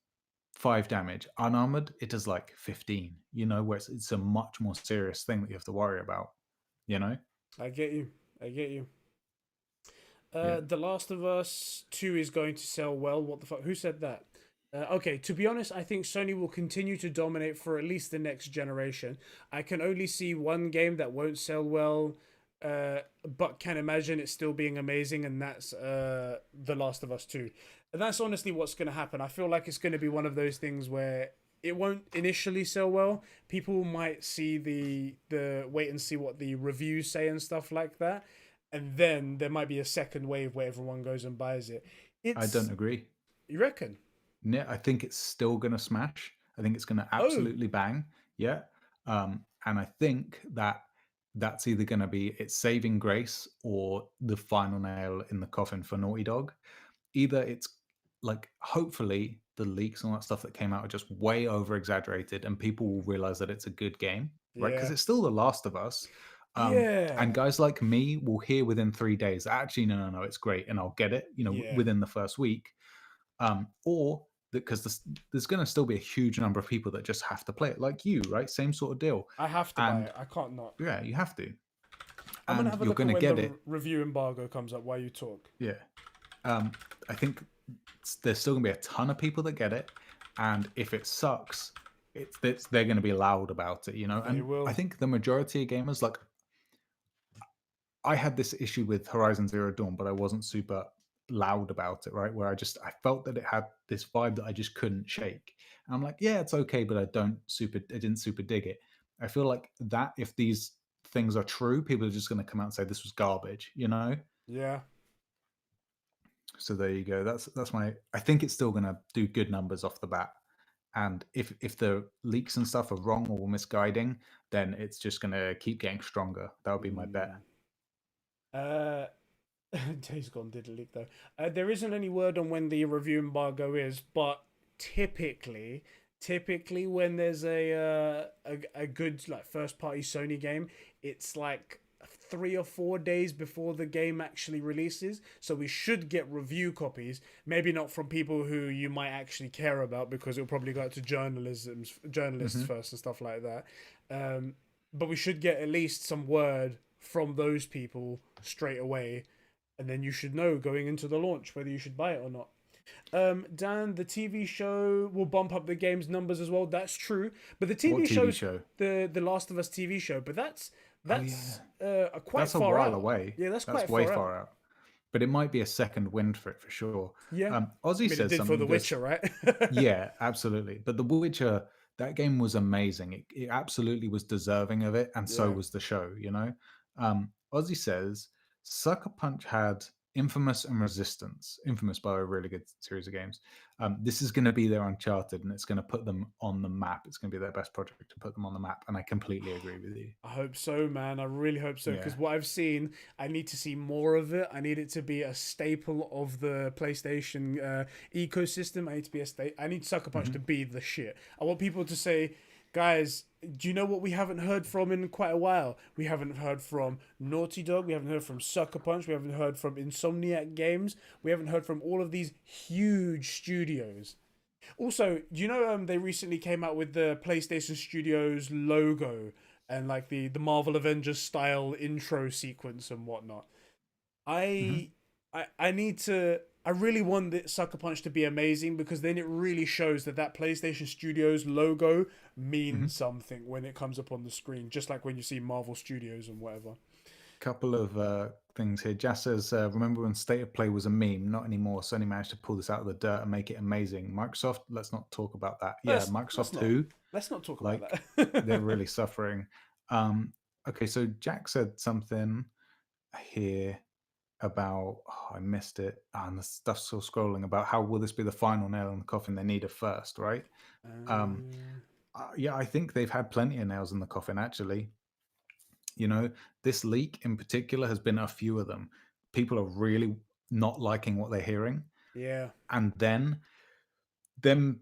5 damage. Unarmored, it does like 15, where it's a much more serious thing that you have to worry about, I get you. Yeah. Yeah. The Last of Us 2 is going to sell well. What the fuck? Who said that? Okay, to be honest, I think Sony will continue to dominate for at least the next generation. I can only see one game that won't sell well, but can imagine it still being amazing, and that's The Last of Us 2. And that's honestly what's going to happen. I feel like it's going to be one of those things where it won't initially sell well. People might see the wait and see what the reviews say and stuff like that, and then there might be a second wave where everyone goes and buys it. I don't agree. You reckon? No, I think it's still going to smash. I think it's going to absolutely bang. Yeah. And I think that's either going to be its saving grace or the final nail in the coffin for Naughty Dog. Either it's, like, hopefully the leaks and all that stuff that came out are just way over exaggerated and people will realize that it's a good game, right? Because it's still The Last of Us. And guys like me will hear within 3 days, actually, no, it's great, and I'll get it, within the first week. Or because there's going to still be a huge number of people that just have to play it, like you, right? Same sort of deal. I have to buy it. I can't not. Yeah, you have to. I'm going to have a look at when the review embargo comes up while you talk. Yeah. I think there's still going to be a ton of people that get it. And if it sucks, they're going to be loud about it, And I think the majority of gamers, like, I had this issue with Horizon Zero Dawn, but I wasn't super loud about it, right? Where I felt that it had this vibe that I just couldn't shake. And I'm like, yeah, it's okay, but I didn't super dig it. I feel like that if these things are true, people are just going to come out and say this was garbage, Yeah. So there you go. That's I think it's still going to do good numbers off the bat. And if the leaks and stuff are wrong or misguiding, then it's just going to keep getting stronger. That would be my bet. Days Gone did leak though. There isn't any word on when the review embargo is, but typically when there's a good, like, first party Sony game, it's like 3 or 4 days before the game actually releases. So we should get review copies, maybe not from people who you might actually care about, because it'll probably go out to journalists first and stuff like that. But we should get at least some word from those people straight away, and then you should know going into the launch whether you should buy it or not. Dan, the TV show will bump up the game's numbers as well. That's true, but the TV show, the Last of Us TV show, but that's quite far out. Away. Yeah, that's quite way far out. But it might be a second wind for it for sure. Yeah, Ozzy says it did for The Witcher, right? Yeah, absolutely. But The Witcher, that game was amazing. It absolutely was deserving of it, and so was the show. Ozzy says Sucker Punch had Infamous and Resistance. Infamous, by the way, a really good series of games. This is going to be their Uncharted, and it's going to put them on the map. It's going to be their best project to put them on the map, and I completely agree with you. I hope so, man. I really hope so, because Yeah. what I've seen, I need to see more of it. I need it to be a staple of the PlayStation ecosystem. I need Sucker Punch to be the shit. I want people to say, guys, do you know what we haven't heard from in quite a while? We haven't heard from Naughty Dog. We haven't heard from Sucker Punch. We haven't heard from Insomniac Games. We haven't heard from all of these huge studios. Also, do you know they recently came out with the PlayStation Studios logo and like the Marvel Avengers style intro sequence and whatnot? I really want the Sucker Punch to be amazing, because then it really shows that PlayStation Studios logo means something when it comes up on the screen, just like when you see Marvel Studios and whatever. Couple of things here. Jazz says, remember when State of Play was a meme? Not anymore. Sony managed to pull this out of the dirt and make it amazing. Microsoft, let's not talk about that. Microsoft who? Let's not talk like, about that. they're really suffering. Okay, so Jack said something here about, I missed it, and the stuff's still scrolling, about how will this be the final nail in the coffin? They need a first, right? Yeah, I think they've had plenty of nails in the coffin, actually. You know, this leak in particular has been a few of them. People are really not liking what they're hearing. Yeah. And then them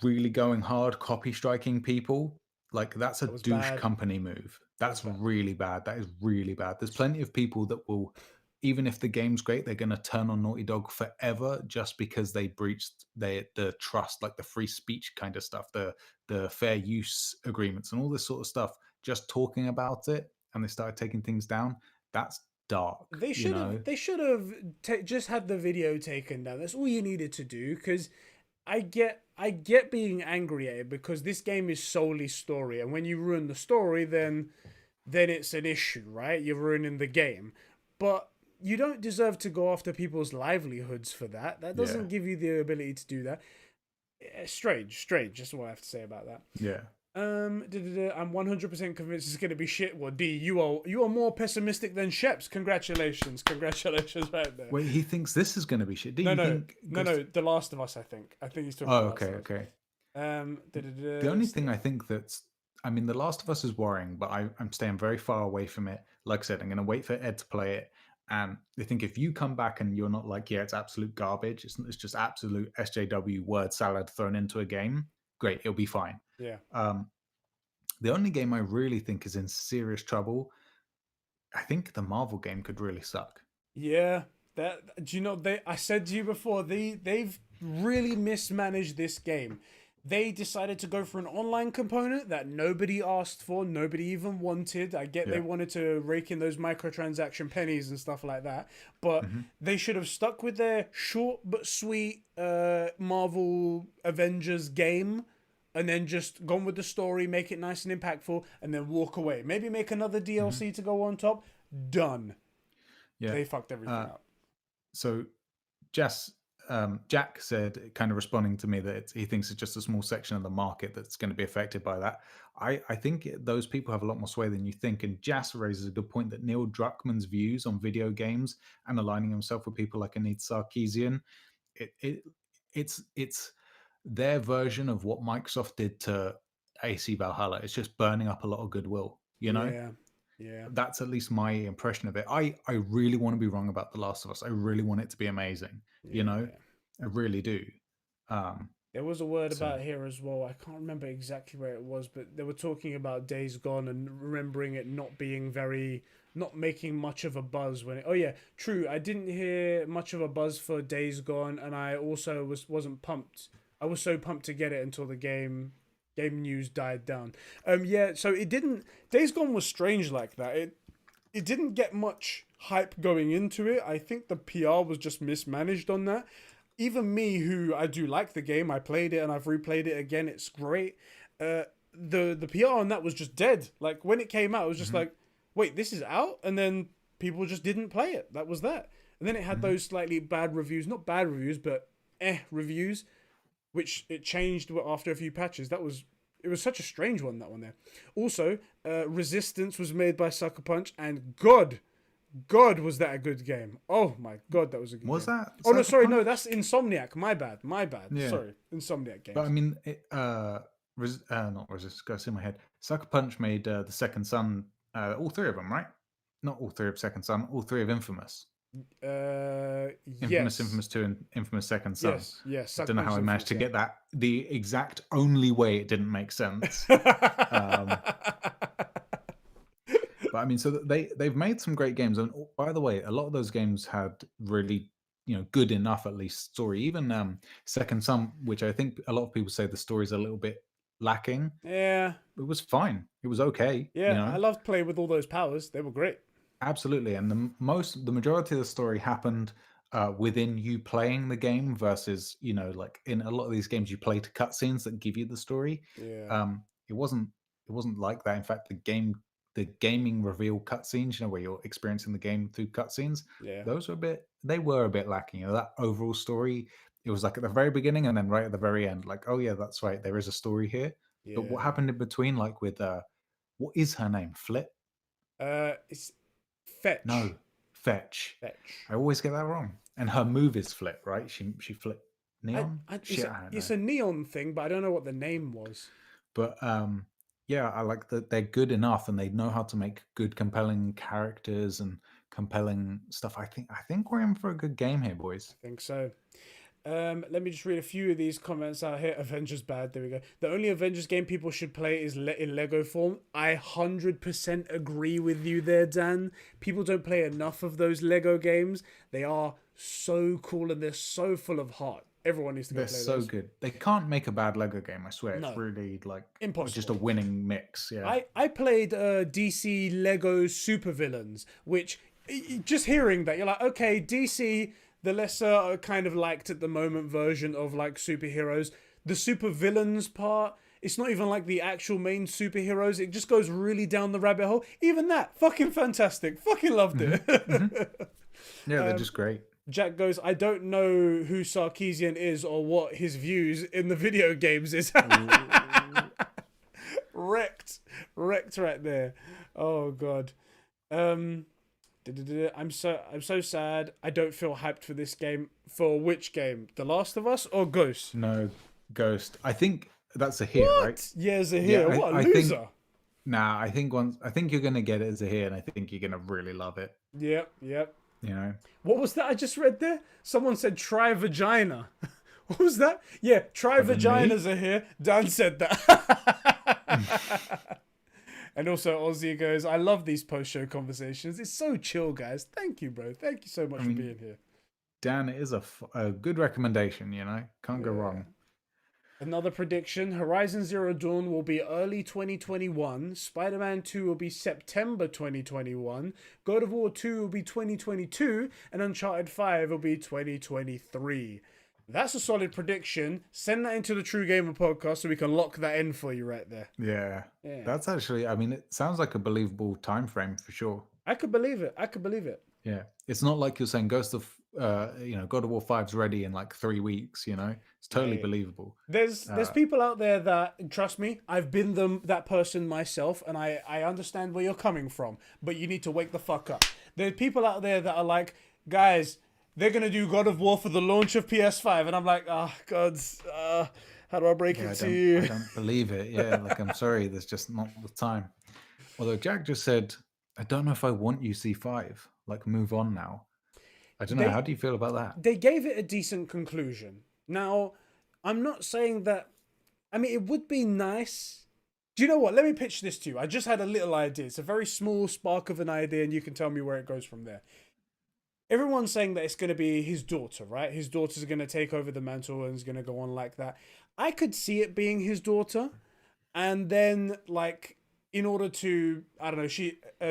really going hard, copy striking people, like that's a douche company move. That's really bad. That is really bad. There's plenty of people that will, even if the game's great, they're going to turn on Naughty Dog forever just because they breached the trust, like the free speech kind of stuff, the fair use agreements and all this sort of stuff. Just talking about it, and they started taking things down. That's dark. They should have just had the video taken down. That's all you needed to do, because I get being angry at it, because this game is solely story, and when you ruin the story, then it's an issue, right? You're ruining the game. But you don't deserve to go after people's livelihoods for that. That doesn't give you the ability to do that. Strange. That's what I have to say about that. Yeah. I'm 100% convinced it's going to be shit. Well, D, you are more pessimistic than Sheps. Congratulations right there. Wait, he thinks this is going to be shit. No, The Last of Us. I think he's talking. Oh, okay. The only thing I think that's, I mean, The Last of Us is worrying, but I'm staying very far away from it. Like I said, I'm going to wait for Ed to play it. And I think if you come back and you're not like, yeah, it's absolute garbage, it's just absolute SJW word salad thrown into a game, great, it'll be fine. Yeah. The only game I really think is in serious trouble, I think the Marvel game could really suck. Yeah. Do you know, I said to you before, they've really mismanaged this game. They decided to go for an online component that nobody asked for, nobody even wanted. I get they wanted to rake in those microtransaction pennies and stuff like that, but they should have stuck with their short but sweet Marvel Avengers game, and then just gone with the story, make it nice and impactful, and then walk away. Maybe make another DLC to go on top. Done. Yeah. They fucked everything up. So, Jack said, kind of responding to me, that he thinks it's just a small section of the market that's going to be affected by that. I think those people have a lot more sway than you think. And Jas raises a good point that Neil Druckmann's views on video games and aligning himself with people like Anit Sarkeesian, it's their version of what Microsoft did to AC Valhalla. It's just burning up a lot of goodwill, you know? Yeah. That's at least my impression of it. I really want to be wrong about The Last of Us. I really want it to be amazing, you know? I really do. There was a word about here as well. I can't remember exactly where it was, but they were talking about Days Gone and remembering it not making much of a buzz when it. Oh yeah, true. I didn't hear much of a buzz for Days Gone, and I also wasn't pumped. I was so pumped to get it until the game news died down. So it didn't. Days Gone was strange like that. It didn't get much hype going into it. I think the PR was just mismanaged on that. Even me, who I do like the game, I played it and I've replayed it again. It's great. The PR on that was just dead. Like when it came out, it was just like, wait, this is out, and then people just didn't play it. That was that. And then it had those slightly bad reviews, not bad reviews, but reviews, which it changed after a few patches. It was such a strange one, that one there. Also, Resistance was made by Sucker Punch, and God, God, was that a good game? Oh my God, that was a good Was game. that? Oh no, Sucker sorry, no, Punch? that's Insomniac. My bad. Yeah. Sorry, Insomniac games. But I mean, not Resist, goes in my head. Sucker Punch made the Second Son, all three of them, right? Not all three of Second Son, all three of Infamous. Yes. Infamous 2 and Infamous Second Son. Yes. I don't know how I managed to get that the exact only way it didn't make sense. But I mean, so they've made some great games, and by the way, a lot of those games had really, good enough at least story. Even Second Son, which I think a lot of people say the story's a little bit lacking. Yeah. It was fine. It was okay. Yeah, I loved playing with all those powers. They were great. Absolutely, and the majority of the story happened within you playing the game versus like in a lot of these games you play to cutscenes that give you the story. Yeah. It wasn't like that. In fact, the gaming reveal cutscenes, where you're experiencing the game through cutscenes, Yeah. those were a bit lacking. That overall story, it was like at the very beginning and then right at the very end, like, oh yeah, that's right, there is a story here. Yeah. But what happened in between, like with what is her name? Flip? It's Fetch. No, Fetch. I always get that wrong. And her move is Flip, right? She flip Neon. It's a Neon thing, but I don't know what the name was. But yeah, I like that they're good enough and they know how to make good, compelling characters and compelling stuff. I think we're in for a good game here, boys. I think so. Let me just read a few of these comments out here. Avengers bad. There we go. The only Avengers game people should play is in Lego form. I 100% agree with you there, Dan. People don't play enough of those Lego games. They are so cool and they're so full of heart. Everyone needs to go play those. They're so good. They can't make a bad Lego game, I swear. No. It's really like impossible. Just a winning mix. Yeah. I played DC Lego Supervillains, which just hearing that, you're like, okay, DC, the lesser kind of liked at the moment version of like superheroes. The supervillains part, it's not even like the actual main superheroes. It just goes really down the rabbit hole. Even that, fucking fantastic. Fucking loved it. Yeah, they're just great. Jack goes, I don't know who Sarkeesian is or what his views in the video games is. Wrecked right there. Oh God. I'm so sad. I don't feel hyped for this game. For which game? The Last of Us or Ghost? No, Ghost. I think that's Zahir, right? Yeah, Zahir. Yeah, what a loser. I think you're gonna get it Zahir, and I think you're gonna really love it. Yep. What was that I just read there? Someone said try vagina. What was that? Yeah, try vaginas are here. Dan said that. And also Ozzy goes, I love these post-show conversations. It's so chill, guys. Thank you, bro. Thank you so much for being here. Dan, it is a good recommendation, Can't go wrong. Another prediction, Horizon Zero Dawn will be early 2021, Spider-Man 2 will be September 2021, God of War 2 will be 2022, and Uncharted 5 will be 2023. That's a solid prediction. Send that into the True Gamer podcast so we can lock that in for you right there. Yeah. That's actually, it sounds like a believable time frame for sure. I could believe it. Yeah. It's not like you're saying God of War 5's ready in like 3 weeks, It's totally believable. There's people out there that, trust me, I've been that person myself, and I understand where you're coming from, but you need to wake the fuck up. There's people out there that are like, guys, they're going to do God of War for the launch of PS5. And I'm like, oh, God, how do I break it to you? I don't believe it. Yeah, like, I'm sorry, there's just not the time. Although Jack just said, I don't know if I want UC5. Like, move on now. I don't know. How do you feel about that? They gave it a decent conclusion. Now, I'm not saying that... it would be nice... Do you know what? Let me pitch this to you. I just had a little idea. It's a very small spark of an idea, and you can tell me where it goes from there. Everyone's saying that it's going to be his daughter, right? His daughter's going to take over the mantle and is going to go on like that. I could see it being his daughter. And then, like, in order to, I don't know,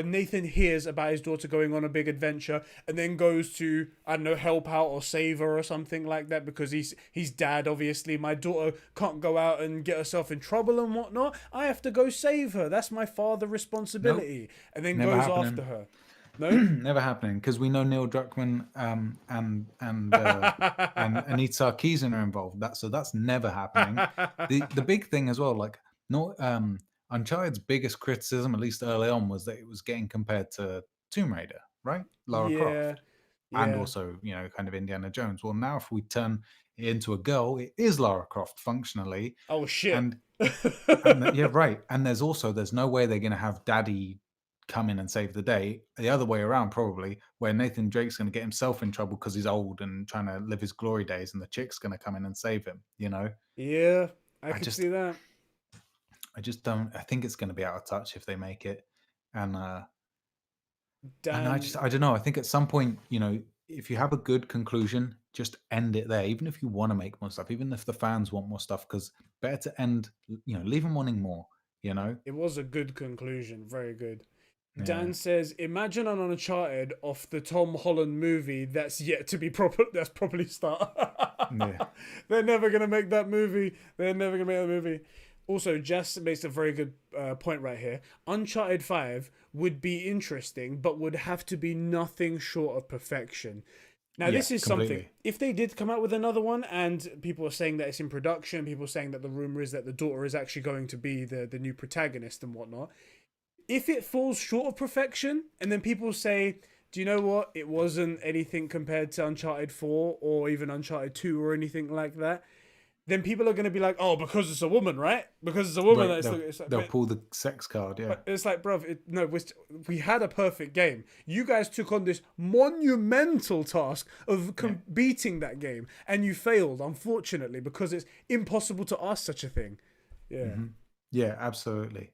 Nathan hears about his daughter going on a big adventure and then goes to, I don't know, help out or save her or something like that because he's dad, obviously. My daughter can't go out and get herself in trouble and whatnot. I have to go save her. That's my father responsibility. Nope. And then goes after her. No, never happening because we know Neil Druckmann and Anit Sarkeesian are involved. That's never happening. The big thing as well, like Uncharted's biggest criticism, at least early on, was that it was getting compared to Tomb Raider, right? Lara Yeah. Croft. And Yeah. also, you know, kind of Indiana Jones. Well, now if we turn it into a girl, it is Lara Croft functionally. Oh shit. And yeah, right. And there's no way they're going to have Daddy come in and save the day. The other way around, probably, where Nathan Drake's going to get himself in trouble because he's old and trying to live his glory days, and the chick's going to come in and save him. You know? Yeah, I could see that. I just don't. I think it's going to be out of touch if they make it, and I don't know. I think at some point, you know, if you have a good conclusion, just end it there. Even if you want to make more stuff, even if the fans want more stuff, because better to end, you know, leave them wanting more. You know, it was a good conclusion, very good. Yeah. Dan says, "Imagine an Uncharted off the Tom Holland movie that's yet to be properly start." Yeah. They're never gonna make that movie. They're never gonna make that movie. Also, Jess makes a very good point right here. Uncharted 5 would be interesting, but would have to be nothing short of perfection. Now, this is completely. something. If they did come out with another one, and people are saying that it's in production, people are saying that the rumor is that the daughter is actually going to be the new protagonist and whatnot. If it falls short of perfection, and then people say, do you know what? It wasn't anything compared to Uncharted 4 or even Uncharted 2 or anything like that. Then people are going to be like, oh, because it's a woman, right? Because it's a woman. Right, it's like, they'll pull the sex card, yeah. It's like, bruv, we had a perfect game. You guys took on this monumental task of beating that game, and you failed, unfortunately, because it's impossible to ask such a thing. Yeah. Mm-hmm. Yeah, absolutely.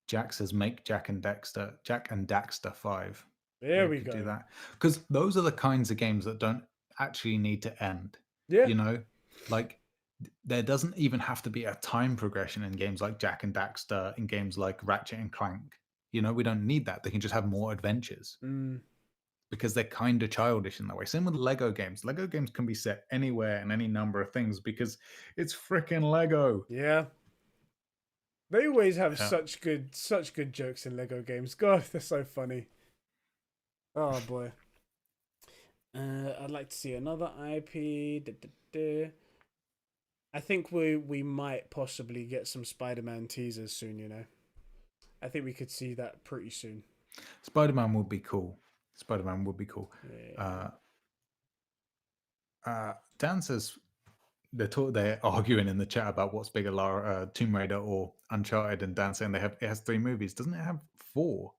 Jack says, make Jack and Daxter 5. There we go. Do that. Because those are the kinds of games that don't actually need to end. Yeah. You know, like, there doesn't even have to be a time progression in games like Jack and Daxter, in games like Ratchet and Clank. You know, we don't need that. They can just have more adventures because they're kind of childish in that way. Same with Lego games. Lego games can be set anywhere and any number of things because it's freaking Lego. Yeah. They always have such good jokes in Lego games. God, they're so funny. Oh boy. I'd like to see another IP. I think we might possibly get some Spider-Man teasers soon, you know. I think we could see that pretty soon. Spider-Man would be cool. Yeah. Dan says they're arguing in the chat about what's bigger, Tomb Raider or Uncharted, and Dan saying it has 3 movies. Doesn't it have 4?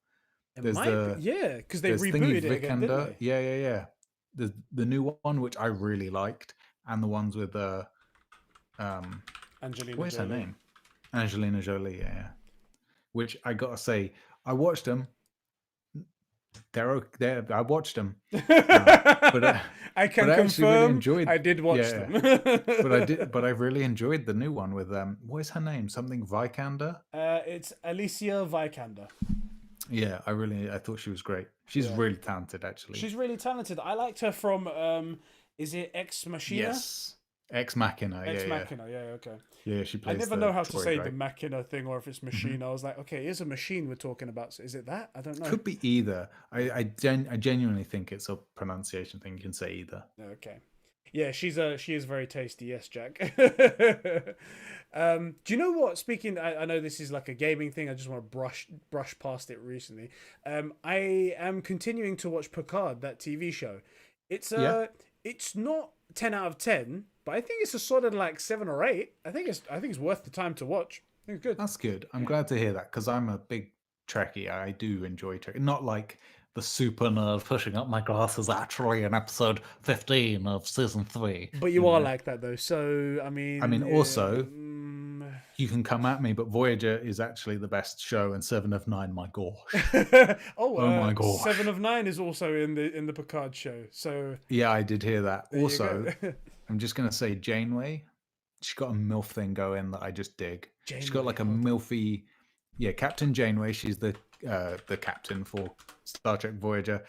Because they rebooted it again, didn't they? Yeah. The new one, which I really liked, and the ones with Angelina what is Jolie. her name? Angelina Jolie, yeah. Which I gotta say, I watched them. I watched them, but I can confirm I did watch them. but I really enjoyed the new one with what is her name? Something Vikander. It's Alicia Vikander. Yeah, I thought she was great. She's really talented, actually. She's really talented. I liked her from is it Ex Machina? Yes. Ex Machina, okay. Yeah, she plays. I never know how to say the Machina thing or if it's machine. I was like, okay, here's a machine we're talking about. So is it that? I don't know. Could be either. I genuinely think it's a pronunciation thing. You can say either. Okay. Yeah, she is very tasty. Yes, Jack. Do you know what? Speaking, I know this is like a gaming thing. I just want to brush past it recently. I am continuing to watch Picard, that TV show. It's not 10 out of 10, but I think it's a solid like 7 or 8. I think it's worth the time to watch. I think it's good. That's good. I'm glad to hear that because I'm a big Trekkie. I do enjoy Trek. Not like the super nerd pushing up my glasses actually in episode 15 of season 3. But you are like that though. So I mean also you can come at me, but Voyager is actually the best show, and 7 of 9, my gosh. oh my gosh. 7 of 9 is also in the Picard show. So yeah, I did hear that. Also, I'm just gonna say Janeway, she's got a MILF thing going that I just dig. She's got like a MILFy, Captain Janeway. She's the captain for Star Trek Voyager.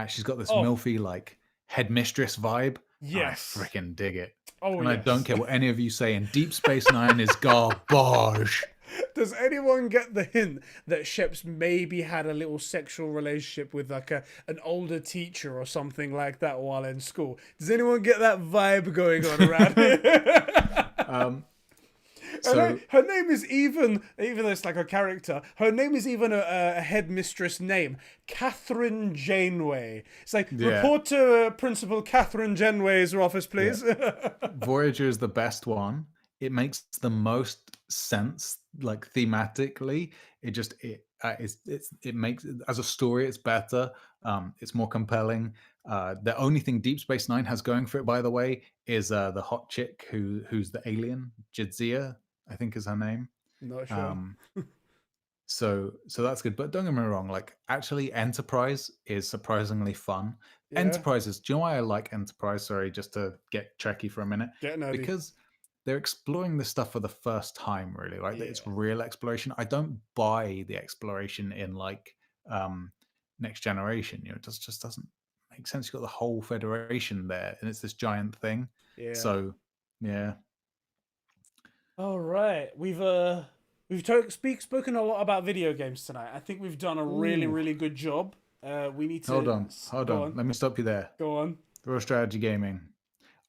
She's got this MILFy like headmistress vibe. Yes, I freaking dig it. And I don't care what any of you say. And Deep Space Nine is garbage. Does anyone get the hint that Sheps maybe had a little sexual relationship with like an older teacher or something like that while in school? Does anyone get that vibe going on around here? Her name is even though it's like a character, her name is even a headmistress name, Catherine Janeway. It's like, report to Principal Catherine Janeway's office, please. Voyager is the best one. It makes the most sense, like thematically. It makes, as a story, it's better. It's more compelling. The only thing Deep Space Nine has going for it, by the way, is the hot chick who's the alien, Jadzia, I think is her name. Not sure. So that's good. But don't get me wrong, like actually Enterprise is surprisingly fun. Yeah. Enterprises, do you know why I like Enterprise? Sorry, just to get tricky for a minute. Because they're exploring this stuff for the first time, really. Like it's real exploration. I don't buy the exploration in like Next Generation. You know, it just doesn't make sense. You've got the whole Federation there, and it's this giant thing. Yeah. So, yeah. All right, we've spoken a lot about video games tonight. I think we've done a really good job. We need to hold on. Let me stop you there. Go on. Real Strategy Gaming.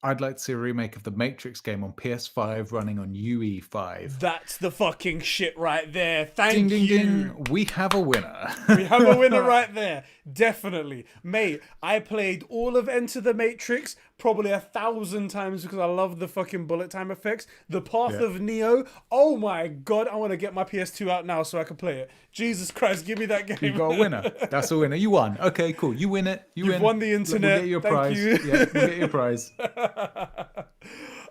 I'd like to see a remake of the Matrix game on PS5 running on UE5. That's the fucking shit right there. Thank ding, ding, you. Ding. We have a winner. We have a winner right there. Definitely. Mate, I played all of Enter the Matrix probably 1,000 times because I love the fucking bullet time effects. The Path of Neo. Oh my God. I want to get my PS2 out now so I can play it. Jesus Christ, give me that game. You got a winner. That's a winner. You won. Okay, cool. You win it. You've won the internet. We'll get your Thank prize. you. Yeah, we'll get your prize.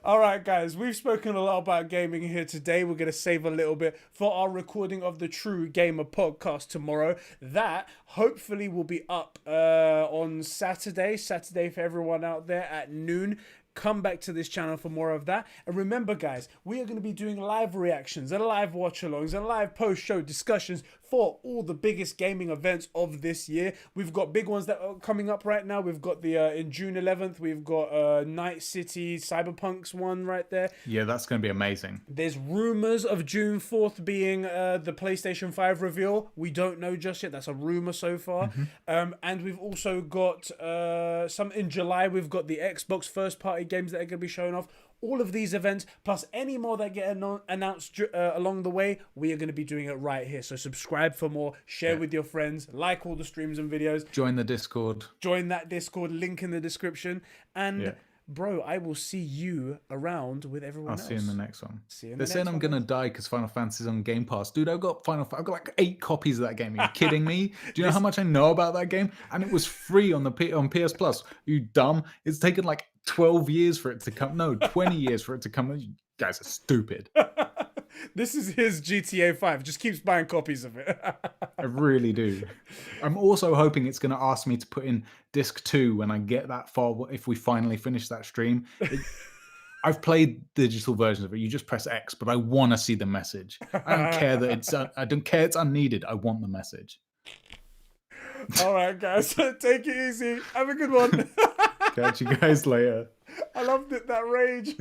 All right, guys, we've spoken a lot about gaming here today. We're going to save a little bit for our recording of the True Gamer podcast tomorrow. That hopefully will be up on Saturday for everyone out there at noon. Come back to this channel for more of that. And remember, guys, we are going to be doing live reactions and live watch-alongs and live post-show discussions for all the biggest gaming events of this year. We've got big ones that are coming up right now. We've got the in June 11th, we've got Night City Cyberpunk's one right there. Yeah, that's going to be amazing. There's rumors of June 4th being the PlayStation 5 reveal. We don't know just yet. That's a rumor so far. And we've also got some in July. We've got the Xbox first-party games that are going to be showing off. All of these events, plus any more that get announced along the way, we are going to be doing it right here. So subscribe for more, share with your friends, like all the streams and videos. Join the Discord. Join that Discord, link in the description. And bro, I will see you around with everyone else. I'll see you in the next one. See you in They're the saying next I'm going to die because Final Fantasy's on Game Pass. Dude, I've got like 8 copies of that game. Are you kidding me? Do you know how much I know about that game? And it was free on on PS Plus. You dumb. It's taken like 12 years for it to come. No, 20 years for it to come. You guys are stupid. This is his GTA 5. Just keeps buying copies of it. I really do. I'm also hoping it's going to ask me to put in disc 2 when I get that far, if we finally finish that stream. I've played digital versions of it. You just press X, but I want to see the message. I don't care it's unneeded. I want the message. All right, guys. Take it easy. Have a good one. Catch you guys later. I loved it, that rage.